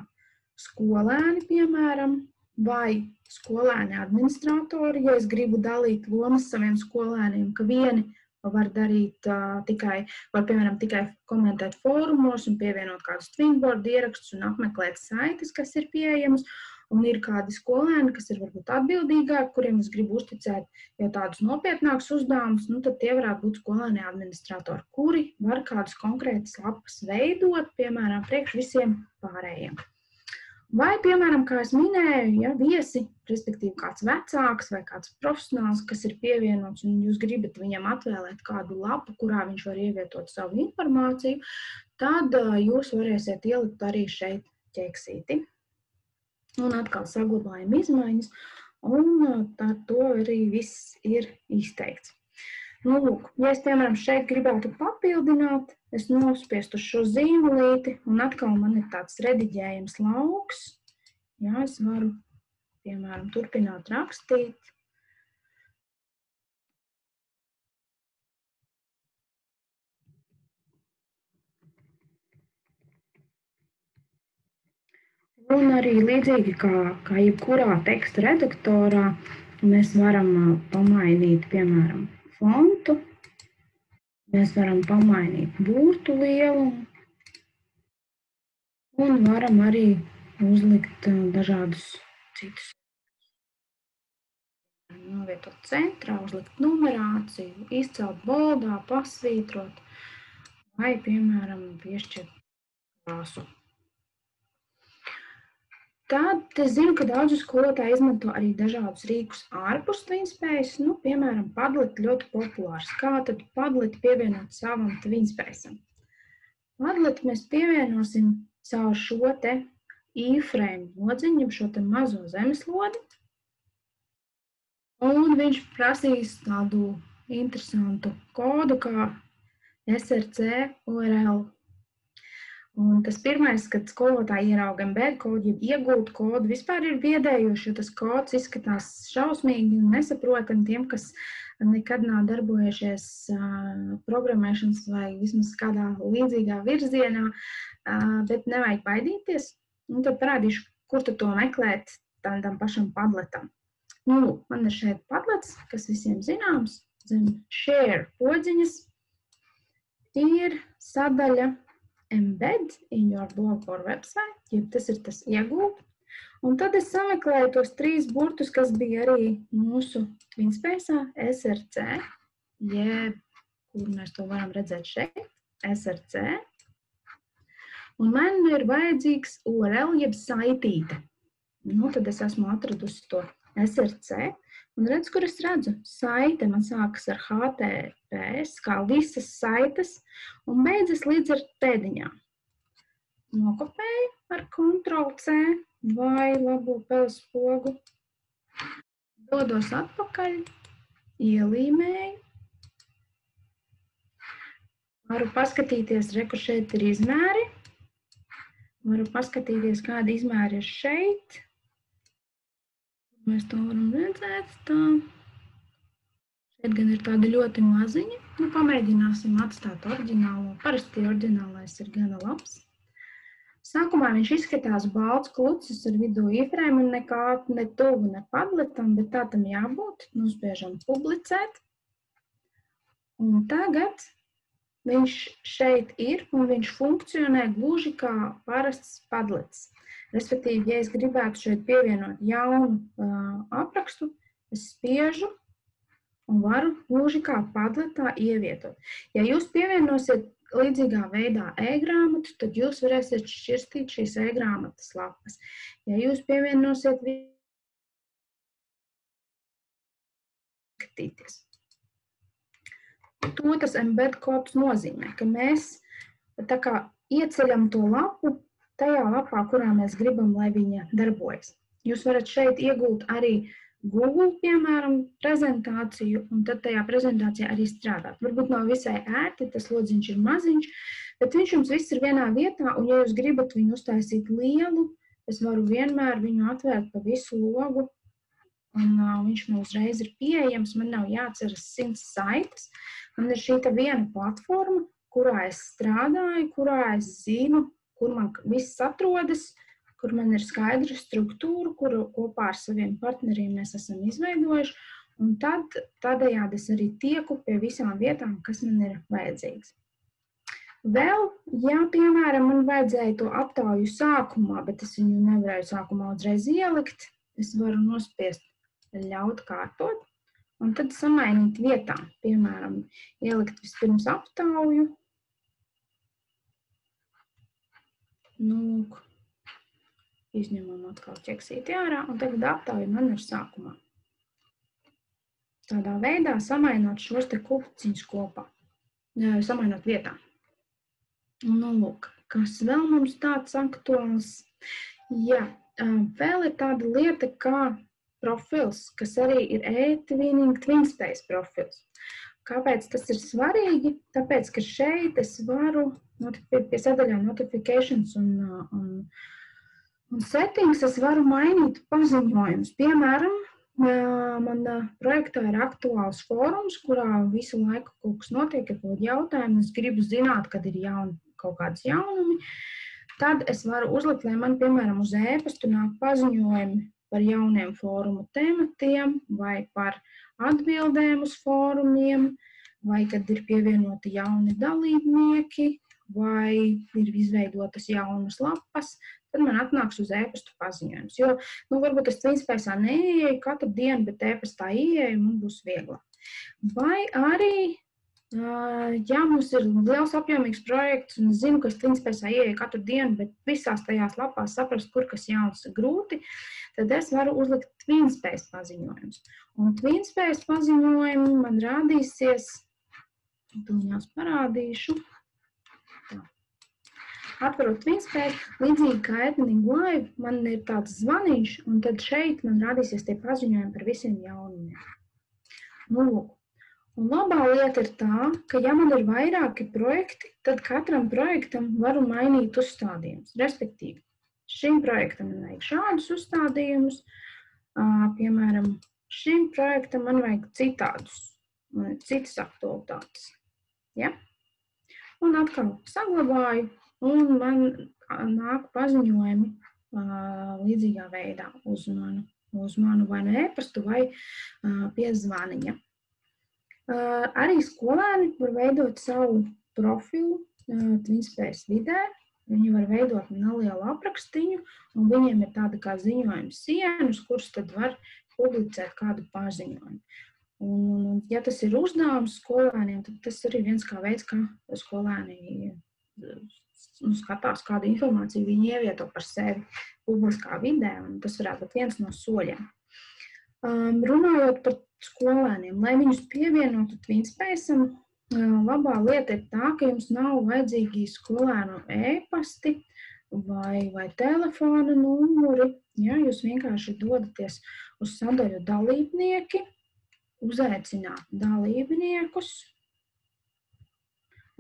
skolēni, piemēram, vai skolēni administratori, ja es gribu dalīt lomas saviem skolēniem, ka vieni var darīt piemēram, tikai komentēt fórumos un pievienot kādus Twinboard ierakstus un apmeklēt saites, kas ir pieejamas, un ir kādi skolēni, kas ir varbūt atbildīgāki, kuriem es gribu uzticēt jau tādus nopietnākus uzdevumus, tad tie varētu būt skolēni administratori, kuri var kādas konkrētas lapas veidot, piemēram, priekš visiem pārējiem. Vai, piemēram, kā es minēju, ja viesi, respektīvi kāds vecāks vai kāds profesionāls, kas ir pievienots un jūs gribat viņam atvēlēt kādu lapu, kurā viņš var ievietot savu informāciju, tad jūs varēsiet ielikt arī šeit ķeksīti. Un atkal saglabājam izmaiņas, un ar to arī viss ir izteikts. Lūk, ja es, piemēram, šeit gribētu papildināt, es nospiestu šo zīmolīti, un atkal man ir tāds rediģējams lauks. Jā, es varu, piemēram, turpināt rakstīt. Un arī līdzīgi kā jebkurā teksta redaktorā, mēs varam pamainīt, piemēram, fontu, mēs varam pamainīt burtu lielumu un varam arī uzlikt dažādus citus. Novietot centrā, uzlikt numerāciju, izcelt boldā, pasvītrot vai, piemēram, piešķirt krāsu. Tad es zinu, ka daudzi skolotāji izmanto arī dažādus rīkus ārpus TwinSpace. Piemēram, Padlet ļoti populārs. Kā tad Padlet pievienot savam TwinSpaceam? Padlet mēs pievienosim caur šo te iframe lodziņu, šo te mazo zemeslodi. Un viņš prasīs tādu interesantu kodu kā SRC URL. Un tas pirmais, kad skolotāji ierauga embed kodu, jeb iegūt kodu, vispār ir biedējoši, jo tas kods izskatās šausmīgi un nesaprotami tiem, kas nekad nav darbojušies programmēšanas vai vismaz kādā līdzīgā virzienā, bet nevajag baidīties. Un tad parādīšu, kur tu to meklēt tādam pašam Padletam. Man ir šeit Padlets, kas visiem zināms, zem share podziņas ir sadaļa embed in your blog or website, jeb tas ir tas iegūt. Un tad es sameklēju tos 3 burtus, kas bija arī mūsu TwinSpace'ā, SRC, jeb kur mēs to varam redzēt šeit, SRC. Un man ir vajadzīgs URL, jeb saitīte. Nu, tad es esmu atradusi to SRC. Un redz, kur es redzu, saite man sākas ar HTTPS, kā visas saites, un beidzas līdz ar pēdiņām. Nokopēju ar Ctrl+C vai labo peles pogu. Dodos atpakaļ, ielīmēju. Varu paskatīties, re, kur šeit ir izmēri. Varu paskatīties, kādi izmēri ir šeit. Mēs to varam redzēt tā. Šeit gan ir tādi ļoti maziņi. Nu, pamēģināsim atstāt oriģinālo. Parasti oriģinālais ir gana labs. Sākumā viņš izskatās balts klucis ar vidū ifrēmu un nekā ne tuvu, ne padletam, bet tā tam jābūt. Nospiežam publicēt. Un tagad viņš šeit ir un viņš funkcionē gluži kā parasts padlets. Respektīvi, ja es gribētu šeit pievienot jaunu aprakstu, es spiežu un varu gluži kā padletā ievietot. Ja jūs pievienosiet līdzīgā veidā e-grāmatu, tad jūs varēsiet šķirstīt šīs e-grāmatas lapas. Ja jūs pievienosiet skatīties. To tas embed kods nozīmē, ka mēs tā kā ieceļam to lapu tajā lapā, kurā mēs gribam, lai viņa darbojas. Jūs varat šeit iegūt arī Google, piemēram, prezentāciju, un tad tajā prezentācijā arī strādāt. Varbūt nav visai ērti, tas lodziņš ir maziņš, bet viņš jums viss ir vienā vietā, un ja jūs gribat viņu uztaisīt lielu, es varu vienmēr viņu atvērt pa visu logu, un viņš man uzreiz ir pieejams, man nav jāatceras 100 saites. Man ir šī viena platforma, kurā es strādāju, kurā es zinu, kur man viss atrodas, kur man ir skaidra struktūra, kuru kopā ar saviem partneriem mēs esam izveidojuši, un tad tādējādi es arī tieku pie visām vietām, kas man ir vajadzīgs. Vēl, ja, piemēram, man vajadzēja to aptauju sākumā, bet es viņu nevarēju sākumā uzreiz ielikt, es varu nospiest ļaut kārtot, un tad samainīt vietām, piemēram, ielikt vispirms aptauju. Nu, izņemam atkal ķeksīti ārā, un tagad aptauju man ir sākumā. Tādā veidā samainot šos te kupciņus kopā, samainot vietā. Nu, lūk, kas vēl mums tāds aktuāls? Jā, vēl ir tāda lieta kā profils, kas arī ir e-twinning TwinSpace profils. Kāpēc tas ir svarīgi? Tāpēc, ka šeit es varu pie sadaļā notifications un settings es varu mainīt paziņojumus. Piemēram, man projektā ir aktuāls fórums, kurā visu laiku kaut kas notiek, ir kaut jautājumi, es gribu zināt, kad ir kaut kādas jaunumi. Tad es varu uzlikt, lai man, piemēram, uz e-pastu nāk paziņojumi par jauniem fórumu tematiem vai par atbildēm uz fórumiem, vai kad ir pievienoti jauni dalībnieki, vai ir izveidotas jaunas lapas, tad man atnāks uz e-pastu paziņojums. Jo, varbūt es TwinSpace'ā neieeju katru dienu, bet e-pastā ieeju, man būs vieglāk. Vai arī, ja mums ir liels apjomīgs projekts, un es zinu, ka es TwinSpace'ā ieeju katru dienu, bet visās tajās lapās saprast, kur kas jauns grūti, tad es varu uzlikt TwinSpace paziņojumus. Un TwinSpace paziņojumi man rādīsies, to viņās parādīšu. Tā. Atverot TwinSpace, līdzīgi kā Etning Live, man ir tāds zvaniņš, un tad šeit man rādīsies tie paziņojumi par visiem jaunumiem. Nu, lūk. Un labā lieta ir tā, ka ja man ir vairāki projekti, tad katram projektam varu mainīt uzstādījumus. Respektīvi, šim projektam man vajag šādus uzstādījumus, piemēram, šim projektam man vajag citas aktualitātes. Ja? Un atkal saglabāju, un man nāk paziņojumi līdzīgā veidā uz manu vai no e-pastu vai pie zvaniņa. Arī skolēni var veidot savu profilu TwinSpace vidē. Viņi var veidot nelielu aprakstiņu, un viņiem ir tāda kā ziņojuma siena, uz kuras tad var publicēt kādu paziņojumu. Un, ja tas ir uzdevums skolēniem, tad tas arī viens kā veids, kā skolēni skatās, kādu informāciju viņi ievieto par sevi publiskā vidē, un tas varētu būt viens no soļiem. Runājot par skolēniem, lai viņus pievienotu TwinSpace'am, labā lieta ir tā, ka jums nav vajadzīgi skolēnu e-pasti vai telefona numuri. Ja, jūs vienkārši dodaties uz sadaļu dalībnieki, uzaicināt dalībniekus,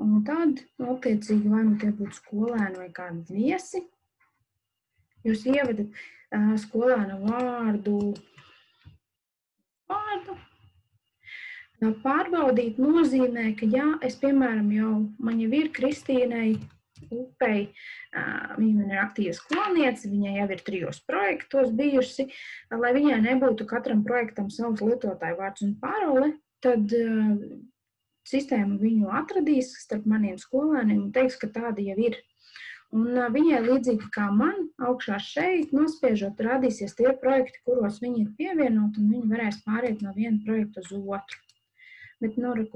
un tad, attiecīgi, vai nu tie būtu skolēni vai kādi viesi, jūs ievedat skolēna vārdu. Pārbaudīt nozīmē, ka jā, es, piemēram, man jau ir Kristīnai Upei, viņa man ir aktīva skolniece, viņai jau ir 3 projektos bijusi, lai viņai nebūtu katram projektam savs lietotāju vārds un parole, tad sistēma viņu atradīs starp maniem skolēniem un teiks, ka tāda jau ir. Un viņai līdzīgi kā man, augšā šeit, nospiežot, radīsies tie projekti, kuros viņi ir pievienoti, un viņi varēs pāriet no viena projekta uz otru. Bet,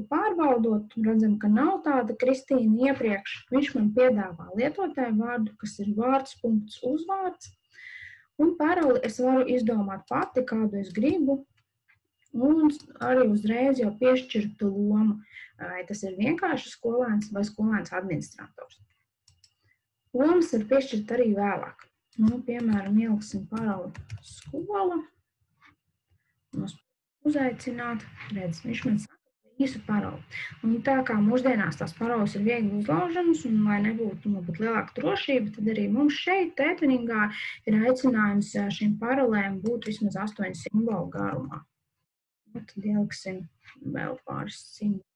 pārbaudot, redzam, ka nav tāda Kristīna iepriekš. Viņš man piedāvā lietotāju vārdu, kas ir vārds, punkts, uzvārds. Un paroli es varu izdomāt pati, kādu es gribu, un arī uzreiz jau piešķirtu lomu, vai tas ir vienkārši skolēns vai skolēns administrators. Lomas var piešķirt arī vēlāk. Piemēram, ieliksim paroli skola, uzaicināt, redz, viņš man saka īsu paroli. Un tā kā mūsdienās tās paroles ir viegli uzlaužamas, un lai nebūtu lielāka drošība, tad arī mums šeit, Tēteningā, ir aicinājums šīm parolēm būt vismaz 8 simbolu garumā. Tad ieliksim vēl pāris simbolus.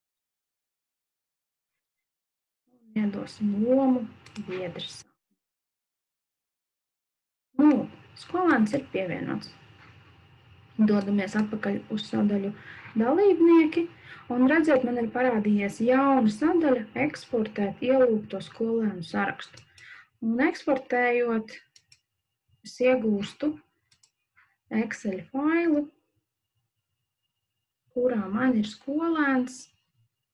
Iedosim lomu biedrs. Skolēns ir pievienots. Dodamies atpakaļ uz sadaļu dalībnieki, un redzēt, man ir parādījies jauna sadaļa eksportēt ielūgto skolēnu sarakstu. Un eksportējot, es iegūstu Excel failu, kurā man ir skolēns,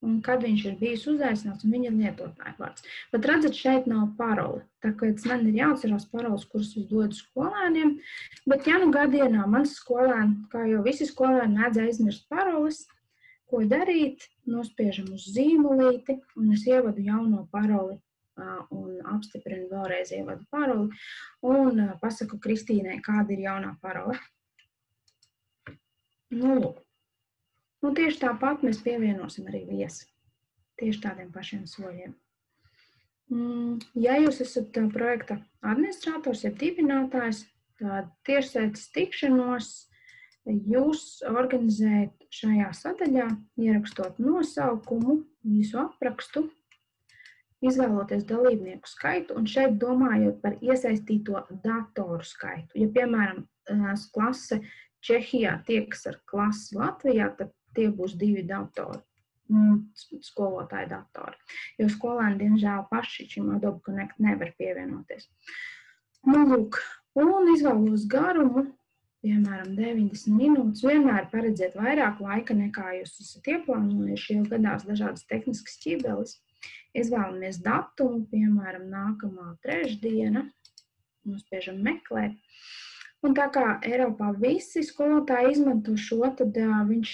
un kad viņš ir bijis uzaicināts, un viņa ir lietotāja vārds. Bet redzat, šeit nav paroli. Tāpēc man ir jāatcerās paroles, kuras es dodu skolēniem. Bet ja gadienā mans skolēni, kā jau visi skolēni, mēdz aizmirst paroles, ko darīt, nospiežam uz zīmolīti, un es ievadu jauno paroli un apstiprinu vēlreiz ievadu paroli, un pasaku Kristīnai, kāda ir jaunā parole. Lūk. Tieši tāpat mēs pievienosim arī viesi. Tieši tādiem pašiem soļiem. Ja jūs esat projekta administrators, ja dibinātājs, tad tiešsaites tikšanos jūs organizējat šajā sadaļā, ierakstot nosaukumu, īsu aprakstu, izvēloties dalībnieku skaitu un šeit domājot par iesaistīto datoru skaitu. Ja, piemēram, klase Čehijā tiekas ar klasi Latvijā, tad tie būs 2 datori, skolotāju datori. Jo skolēni, diemžēl, paši šim Adobe Connect nevar pievienoties. Lūk, un izvēlos garumu, piemēram, 90 minūtes. Vienmēr paredziet vairāk laika, nekā jūs esat ieplānojuši, jo gadās dažādas tehniskas ķibeles. Izvēlamies datumu, piemēram, nākamā trešdiena, nospiežam meklēt. Un tā kā Eiropā visi skolotāji izmanto šo, tad viņš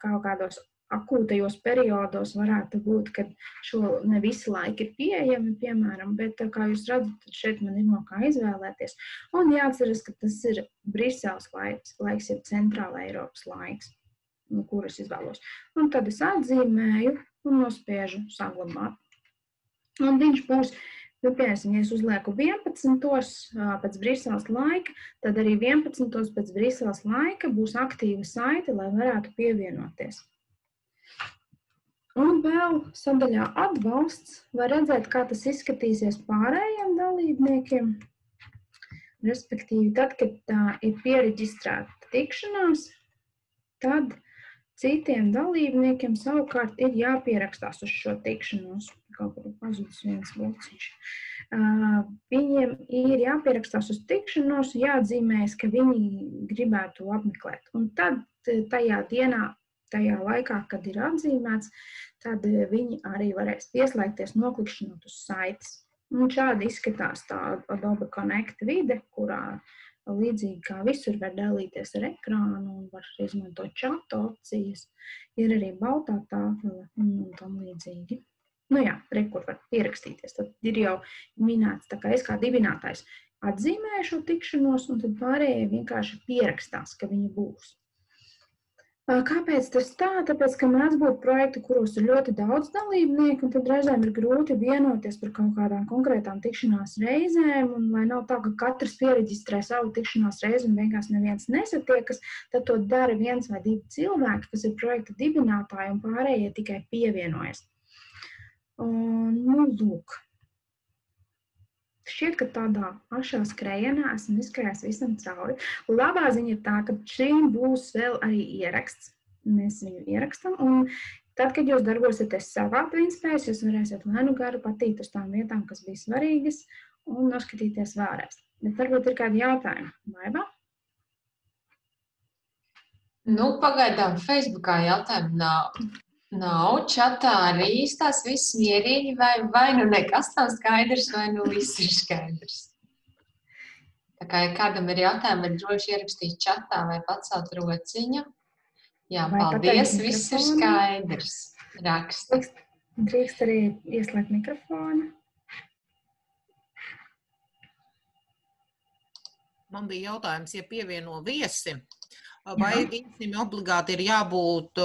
kaut kādos akūtajos periodos varētu būt, kad šo ne visi laiki ir pieejami, piemēram, bet kā jūs redzat, tad šeit man ir no kā izvēlēties. Un jāatceras, ka tas ir Briseles laiks ir centrāla Eiropas laiks, kuras izvēlos. Un tad es atzīmēju un nospiežu saglabāt. Un viņš būs, piemēram, ja es uzlieku 11. pēc Briseles laika, tad arī 11. pēc Briseles laika būs aktīva saite, lai varētu pievienoties. Un vēl sadaļā atbalsts var redzēt, kā tas izskatīsies pārējiem dalībniekiem. Respektīvi, tad, kad ir piereģistrēta tikšanās, tad citiem dalībniekiem savukārt ir jāpierakstās uz šo tikšanos. Kaut kur pazudis viens blociņš. Viņiem ir jāpierakstās uz tikšanos, jāatzīmējas, ka viņi gribētu apmeklēt. Un tad tajā dienā tajā laikā, kad ir atzīmēts, tad viņi arī varēs pieslēgties noklikšķinot uz saites. Un šādi izskatās tā Adobe Connect vide, kurā līdzīgi kā visur var dalīties ar ekrānu un var izmantot čata opcijas. Ir arī baltā tāfele un tam līdzīgi. Nu jā, kur var pierakstīties. Tad ir jau minēts, tā kā es kā dibinātājs atzīmēju šo tikšanos, un tad pārējie vienkārši pierakstās, ka viņi būs. Kāpēc tas tā? Tāpēc, ka mēdz būt projekti, kuros ir ļoti daudz dalībnieku, un tad reizēm ir grūti vienoties par kaut kādām konkrētām tikšanās reizēm, un lai nav tā, ka katrs piereģistrē savu tikšanās reizi un vienkārši neviens nesatiekas, tad to dara 1 vai 2 cilvēki, kas ir projekta dibinātāji, un pārējie tikai pievienojas. Nu, lūk. Šķiet, ka tādā ašā skrējienā esmu izskrējis visam cauri. Labā ziņa ir tā, ka šīm būs vēl arī ieraksts. Mēs viņu ierakstam, un tad, kad jūs darbosieties savā TwinSpace, jūs varēsiet vai nu garu patīt uz tām vietām, kas bija svarīgas, un noskatīties vēlreiz. Bet varbūt ir kādi jautājumi. Vaivā? Nu, pagaidām Facebookā jautājumu nav, čatā arī īstās viss mierīgi, vai nu nekas nav skaidrs, vai nu viss ir skaidrs. Tā kā, ja kādam ir jautājumi, var droši ierakstīt čatā vai pacelt rociņu. Jā, vai paldies, viss ir skaidrs. Raksta. Drīkst arī ieslēgt mikrofonu. Man bija jautājums, ja pievieno viesi, vai viesim obligāti ir jābūt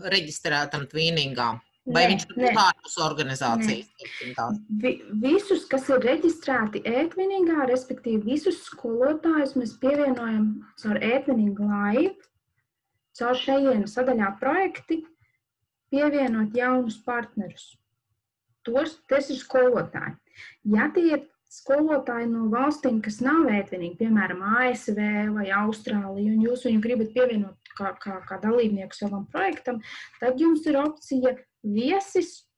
reģistrētam Twiningā? Vai viņš ir ārpus organizācijas? Visus, kas ir reģistrēti e-Twiningā, respektīvi visus skolotājus mēs pievienojam caur e-Twining Live, caur šajien sadaļā projekti, pievienot jaunus partnerus. Tas ir skolotāji. Ja tie ir skolotāji no valstīm, kas nav e-Twinīgi, piemēram, ASV vai Austrālija, un jūs viņu gribat pievienot kā dalībnieku savam projektam, tad jums ir opcija viesis,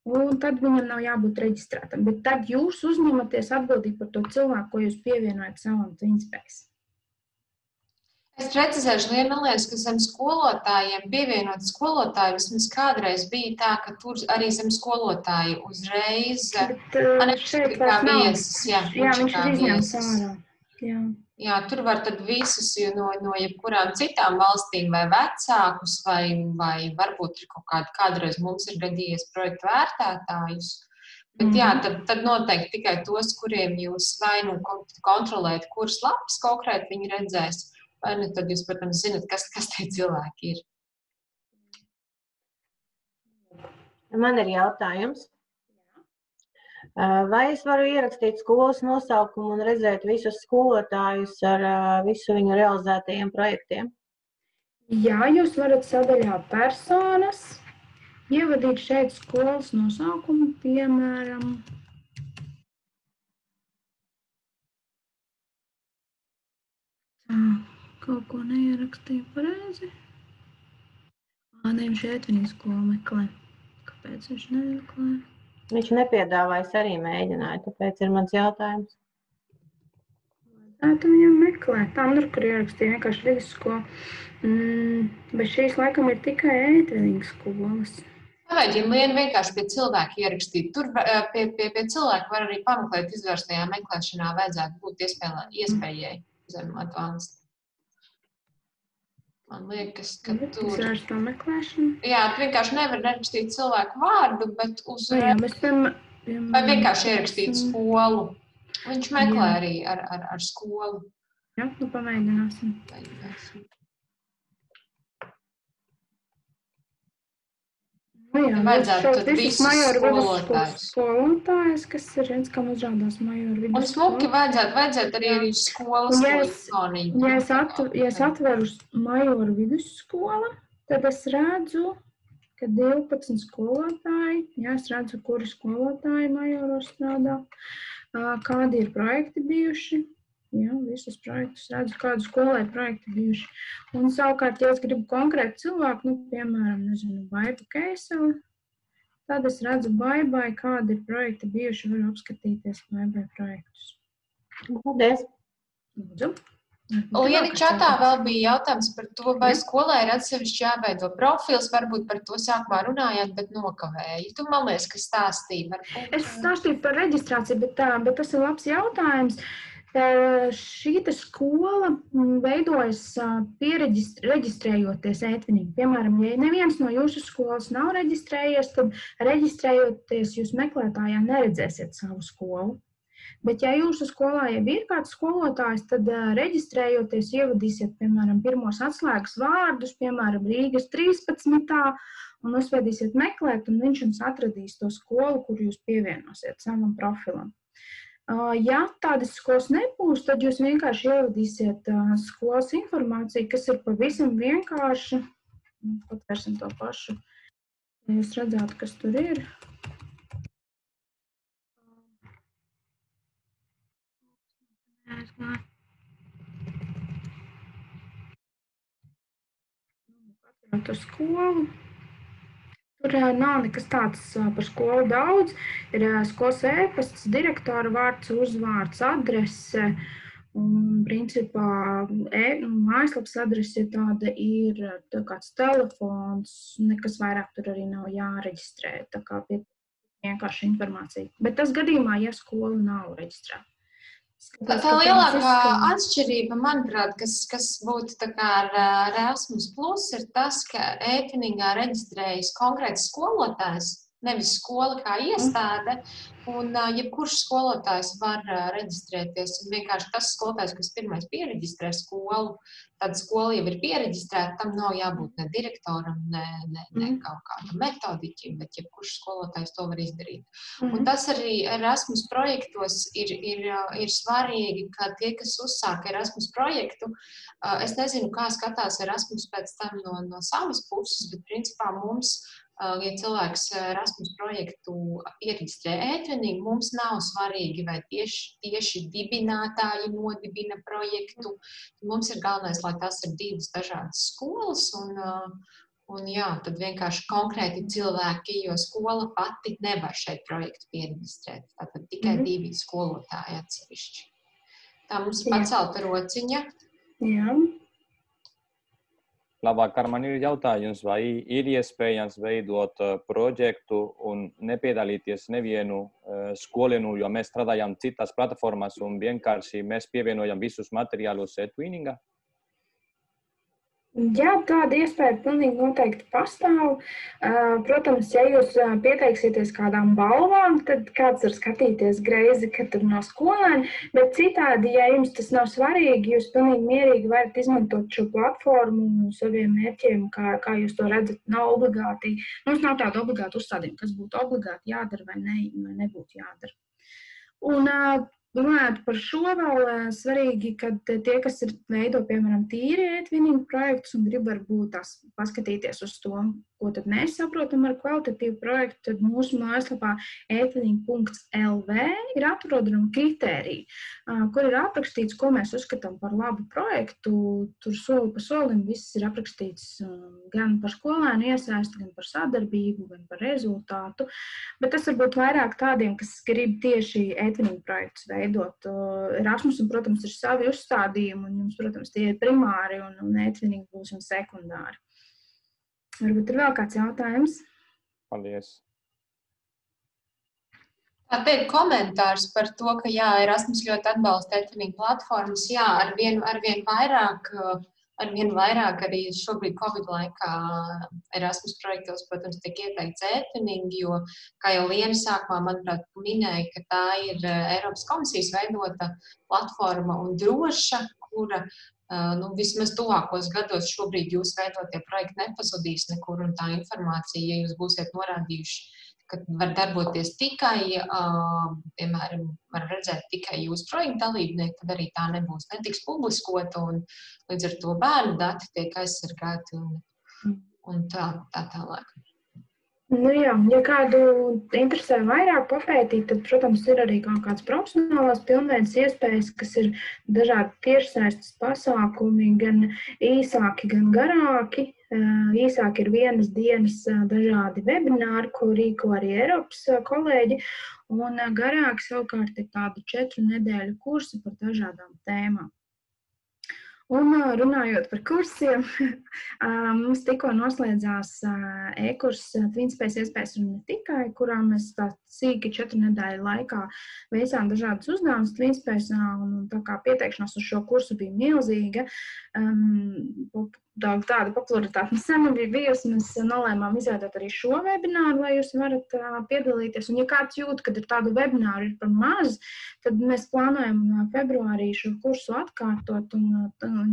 un tad viņam nav jābūt reģistrētam. Bet tad jūs uzņematies atbildību par to cilvēku, ko jūs pievienojat savam TwinSpace. Es precizēšu, man liekas, ka zem skolotājiem pievienot skolotāju vismaz kādreiz bija tā, ka tur arī zem skolotāju uzreiz šeit vairs nav. Viesis, jā, viņš ir izņemts ārā. Jā, tur var tad visus no jebkurām citām valstīm vai vecākus, vai varbūt ir kādreiz mums ir gadījies projektu vērtētājus. Bet jā, tad noteikti tikai tos, kuriem jūs vai nu kontrolēt, kuras lapas konkrēti viņi redzēs, vai nu tad jūs, protams, zinat, kas tie cilvēki ir. Man ir jautājums. Vai es varu ierakstīt skolas nosaukumu un redzēt visus skolotājus ar visu viņu realizētajiem projektiem? Jā, jūs varat sadaļā personas ievadīt šeit skolas nosaukumu, piemēram. Kaut ko neierakstīju pareizi. Viņš šeit viņa skolu meklē. Kāpēc viņš nemeklē? Viņš nepiedāvāja, es arī mēģināju, tāpēc ir mans jautājums. Tu viņam meklē. Tam kur ierakstīja vienkārši vidusskolu. Bet šīs laikam ir tikai e-Twining skolas. Nevajag vienkārši pie cilvēka ierakstīt. Tur pie cilvēka var arī pameklēt izvērstajā meklēšanā, vajadzētu būt iespējai zem advanced. Man liekas, ka tur... Izvērsto meklēšanu? Jā, tu vienkārši nevar rakstīt cilvēku vārdu, bet uzreiz... Vai vienkārši ierakstīt skolu. Viņš meklē arī ar skolu. Jā, nu pamēģināsim. Vajadzētu tad visus skolotājus, kas ir viens, kam uzrādās majoru vidusskolu. Un smuki vajadzētu arī skolas ikoniņu. Ja es atveru majoru vidusskola, tad es redzu, ka 12 skolotāji, es redzu, kuri skolotāji majoros strādā, kādi ir projekti bijuši. Jā, visus projektus redzu, kādu skolai projekti bijuši. Un savukārt, ja es gribu konkrētu cilvēku, piemēram, Baiba Keiseli, tad es redzu Baibai, kādi ir projekti bijuši, varu apskatīties Baibai projektus. Paldies! Lūdzu. Lieni čatā vēl bija jautājums par to, vai skolai ir atsevišķi jāveido profils, varbūt par to sākumā runājāt, bet nokavēji. Tu, man liekas, ka stāstīji. Es stāstīju par reģistrāciju, bet tas ir labs jautājums. Šī skola veidojas reģistrējoties e-twinning. Piemēram, ja neviens no jūsu skolas nav reģistrējies, tad reģistrējoties jūs meklētājā neredzēsiet savu skolu. Bet, ja jūsu skolā jau ir kāds skolotājs, tad reģistrējoties ievadīsiet, piemēram, pirmos atslēgas vārdus, piemēram, Rīgas 13. un uzvedīsiet meklēt, un viņš jums atradīs to skolu, kur jūs pievienosiet savam profilam. Ja tādas skolas nebūs, tad jūs vienkārši ievadīsiet skolas informāciju, kas ir pavisam vienkārši. Patvērsim to pašu. Jūs redzētu, kas tur ir. Katru skolu. Tur nav nekas tāds par skolu daudz. Ir skolas e-pasts, direktora vārds, uzvārds, adrese. Un, principā, mājaslapas adrese tāda ir kāds telefons. Nekas vairāk tur arī nav jāreģistrē. Tā kā vienkārši informācija. Bet tas gadījumā, ja skola nav reģistrēta. Tā lielākā atšķirība, manuprāt, kas būtu tā kā ar Erasmus Plus, ir tas, ka e-twiningā reģistrējas konkrēts skolotājs, nevis skola kā iestāde, un jebkurš skolotājs var reģistrēties. Un vienkārši tas skolotājs, kas pirmais piereģistrē skolu, tad skola jau ir piereģistrēta, tam nav jābūt ne direktoram, ne kaut kādam metodiķim, bet jebkurš skolotājs to var izdarīt. Un tas arī Erasmus projektos ir svarīgi, ka tie, kas uzsāk Erasmus projektu, es nezinu, kā skatās Erasmus pēc tam no savas puses, bet principā mums, ja cilvēks Erasmus projektu iereģistrē e-twinning, mums nav svarīgi, vai tieši dibinātāji nodibina projektu. Mums ir galvenais, lai tas ir divas dažādas skolas, un jā, tad vienkārši konkrēti cilvēki, jo skola pati nevar šeit projektu piereģistrēt. Tātad tikai divi skolotāji atsevišķi. Tā mums ir pacelta rociņa. Jā. Labvakar, man ir jautājums, vai ir iespējams veidot projektu un nepiedalīties nevienu skolēnu, jo mēs strādājam citas platformās un vienkārši mēs pievienojam visus materiālus e-twinninga? Jā, tāda iespēja pilnīgi noteikti pastāv. Protams, ja jūs pieteiksieties kādām balvām, tad kāds var skatīties greizi, ka tur nav skolēni, bet citādi, ja jums tas nav svarīgi, jūs pilnīgi mierīgi varat izmantot šo platformu saviem mērķiem, kā jūs to redzat, nav obligāti. Mums nav tāda obligāta uzstādījuma, kas būtu obligāti jādara vai nebūtu jādara. Un runājot par šo vēl svarīgi, ka tie, kas veido, piemēram, tīri e-twinning projektus un grib varbūt paskatīties uz to, ko tad mēs saprotam ar kvalitatīvu projektu, tad mūsu mājaslapā e-twinning.lv ir atrodama kritērija, kur ir aprakstīts, ko mēs uzskatām par labu projektu. Tur soli pa solim viss ir aprakstīts gan par skolēnu iesaisti, gan par sadarbību, gan par rezultātu. Bet tas varbūt vairāk tādiem, kas grib tieši e-twinning projektus veidot. Erasmus, un, protams, ir savi uzstādījumi, un jums, protams, tie ir primāri, un e-twinning būs jums sekundāri. Varbūt ir vēl kāds jautājums? Paldies. Te ir komentārs par to, ka jā, Erasmus ļoti atbalsta e-twinning platformas. Jā, arvien vairāk arī šobrīd Covid laikā Erasmus projektos, protams, tiek ieteikts e-twinning, jo, kā jau Liena sākumā, manuprāt, minēja, ka tā ir Eiropas komisijas veidota platforma un droša, kura vismaz tuvākos gados šobrīd jūs veidotie projekti nepazudīs nekur, un tā informācija, ja jūs būsiet norādījuši, ka var darboties tikai, piemēram, var redzēt tikai jūsu projektu dalībnieki, tad arī tā netiks publiskota, un līdz ar to bērnu dati tiek aizsargāti un tā tālāk. Nu jā, ja kādu interesē vairāk papētīt, tad, protams, ir arī kaut kāds profesionālās pilnveidas iespējas, kas ir dažādi tiešsaistes pasākumi, gan īsāki, gan garāki. Īsāk ir vienas dienas dažādi webināri, ko rīko arī Eiropas kolēģi, un garāk savukārt ir tādi 4 nedēļu kursi par dažādām tēmām. Un runājot par kursiem, mums tikko noslēdzās e-kurs Twinspējas iespējas un ne tikai, kurā mēs tā sīki 4 nedēļu laikā veicām dažādas uzdevumus Twinspējas, un tā kā pieteikšanās uz šo kursu bija milzīga, tāda popularitāte sen bija bijusi, mēs nolēmām izveidot arī šo webināru, lai jūs varat piedalīties. Un ja kāds jūt, kad ir tādu webināru ir par maz, tad mēs plānojam februārī šo kursu atkārtot, un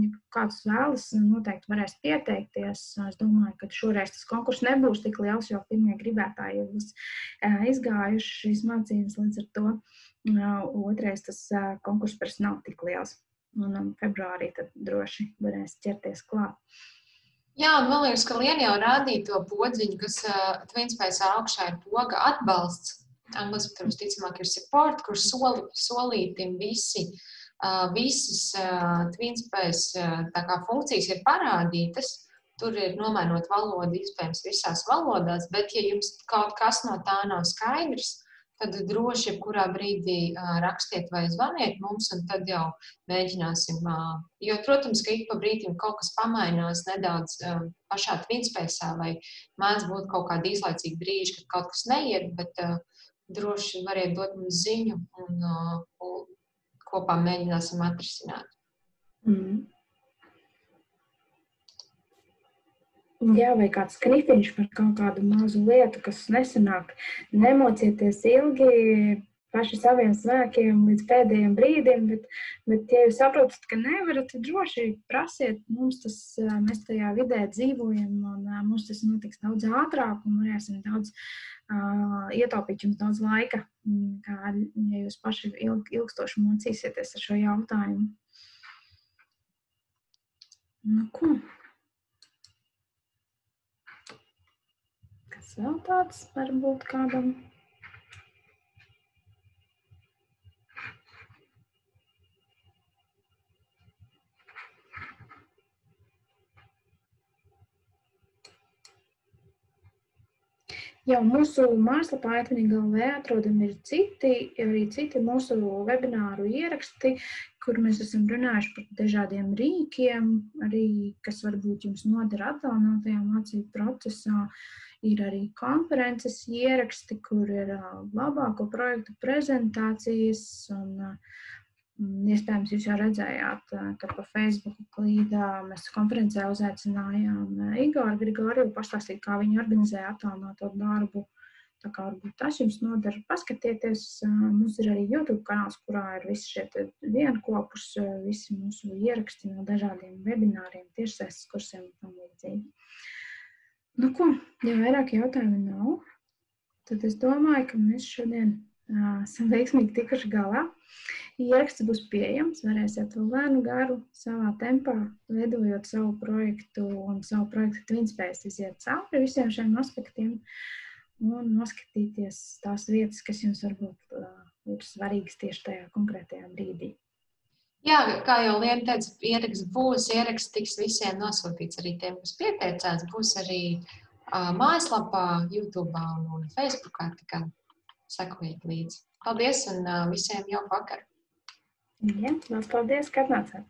ja kāds vēlas, noteikti varēs pieteikties. Es domāju, ka šoreiz tas konkurss nebūs tik liels, jo pirmie gribētāji jau būs izgājuši šīs mācības, līdz ar to otrais tas konkurss pēc nav tik liels. Un februārī tad droši varēs ķerties klāt. Jā, un man liekas, ka Liena jau rādīja to podziņu, kas Twinspējas augšā ir poga atbalsts. Angliski tur visticamāk ir support, kur solītim visas Twinspējas funkcijas ir parādītas. Tur ir nomainot valodu, iespējams, visās valodās, bet ja jums kaut kas no tā nav skaidrs, tad droši jebkurā brīdī rakstiet vai zvaniet mums, un tad jau mēģināsim. Jo, protams, ka ik pa brīdim kaut kas pamainās nedaudz pašā Twinspējasā, vai mēdz būt kaut kādi īslaicīgi brīži, kad kaut kas neiet, bet droši variet dot mums ziņu, un kopā mēģināsim atrisināt. Jā, vai kāds kripiņš par kaut kādu mazu lietu, kas nesanāk. Nemocieties ilgi paši saviem spēkiem līdz pēdējiem brīdim, bet ja jūs saprotat, ka nevarat, tad droši prasiet. Mēs tajā vidē dzīvojam, un mums tas notiks daudz ātrāk, un varēsim daudz ietaupīt jums daudz laika, kā ja jūs paši ilgstoši mocīsieties ar šo jautājumu. Nu, ko? Kas vēl tāds varbūt kādam? Jau mūsu mājaslapā Atvinīgi.lv atrodami ir citi mūsu webināru ieraksti, kur mēs esam runājuši par dažādiem rīkiem, arī kas varbūt jums noder atjaunātajā mācību procesā. Ir arī konferences ieraksti, kur ir labāko projektu prezentācijas, un iespējams jūs jau redzējāt, ka pa Facebook klīdā mēs konferencē uzaicinājām Igoru Grigoriju pastāstīt, kā viņi organizē atjaunāto darbu. Tā kā varbūt tas jums noder paskatieties. Mums ir arī YouTube kanāls, kurā ir visi šie vienkopus, visi mūsu ieraksti no dažādiem webināriem, tiešsaistes kursiem un tam līdzīgi. Nu ko, ja vairāk jautājumu nav, tad es domāju, ka mēs šodien esam veiksmīgi tikuši galā. Ieraksts būs pieejams, varēsiet vēl lēnu garu savā tempā, veidojot savu projektu un savu projektu Twinspējas iziet cauri visiem šiem aspektiem un noskatīties tās vietas, kas jums varbūt ir svarīgas tieši tajā konkrētajā brīdī. Jā, kā jau Liena teica, ieraksts tiks visiem nosūtīts, arī tiem, kas pieteicās, būs arī mājaslapā, YouTube un Facebookā, tā kā sekojiet līdzi. Paldies un visiem jauku vakaru! Jā, paldies, ka atnācāt!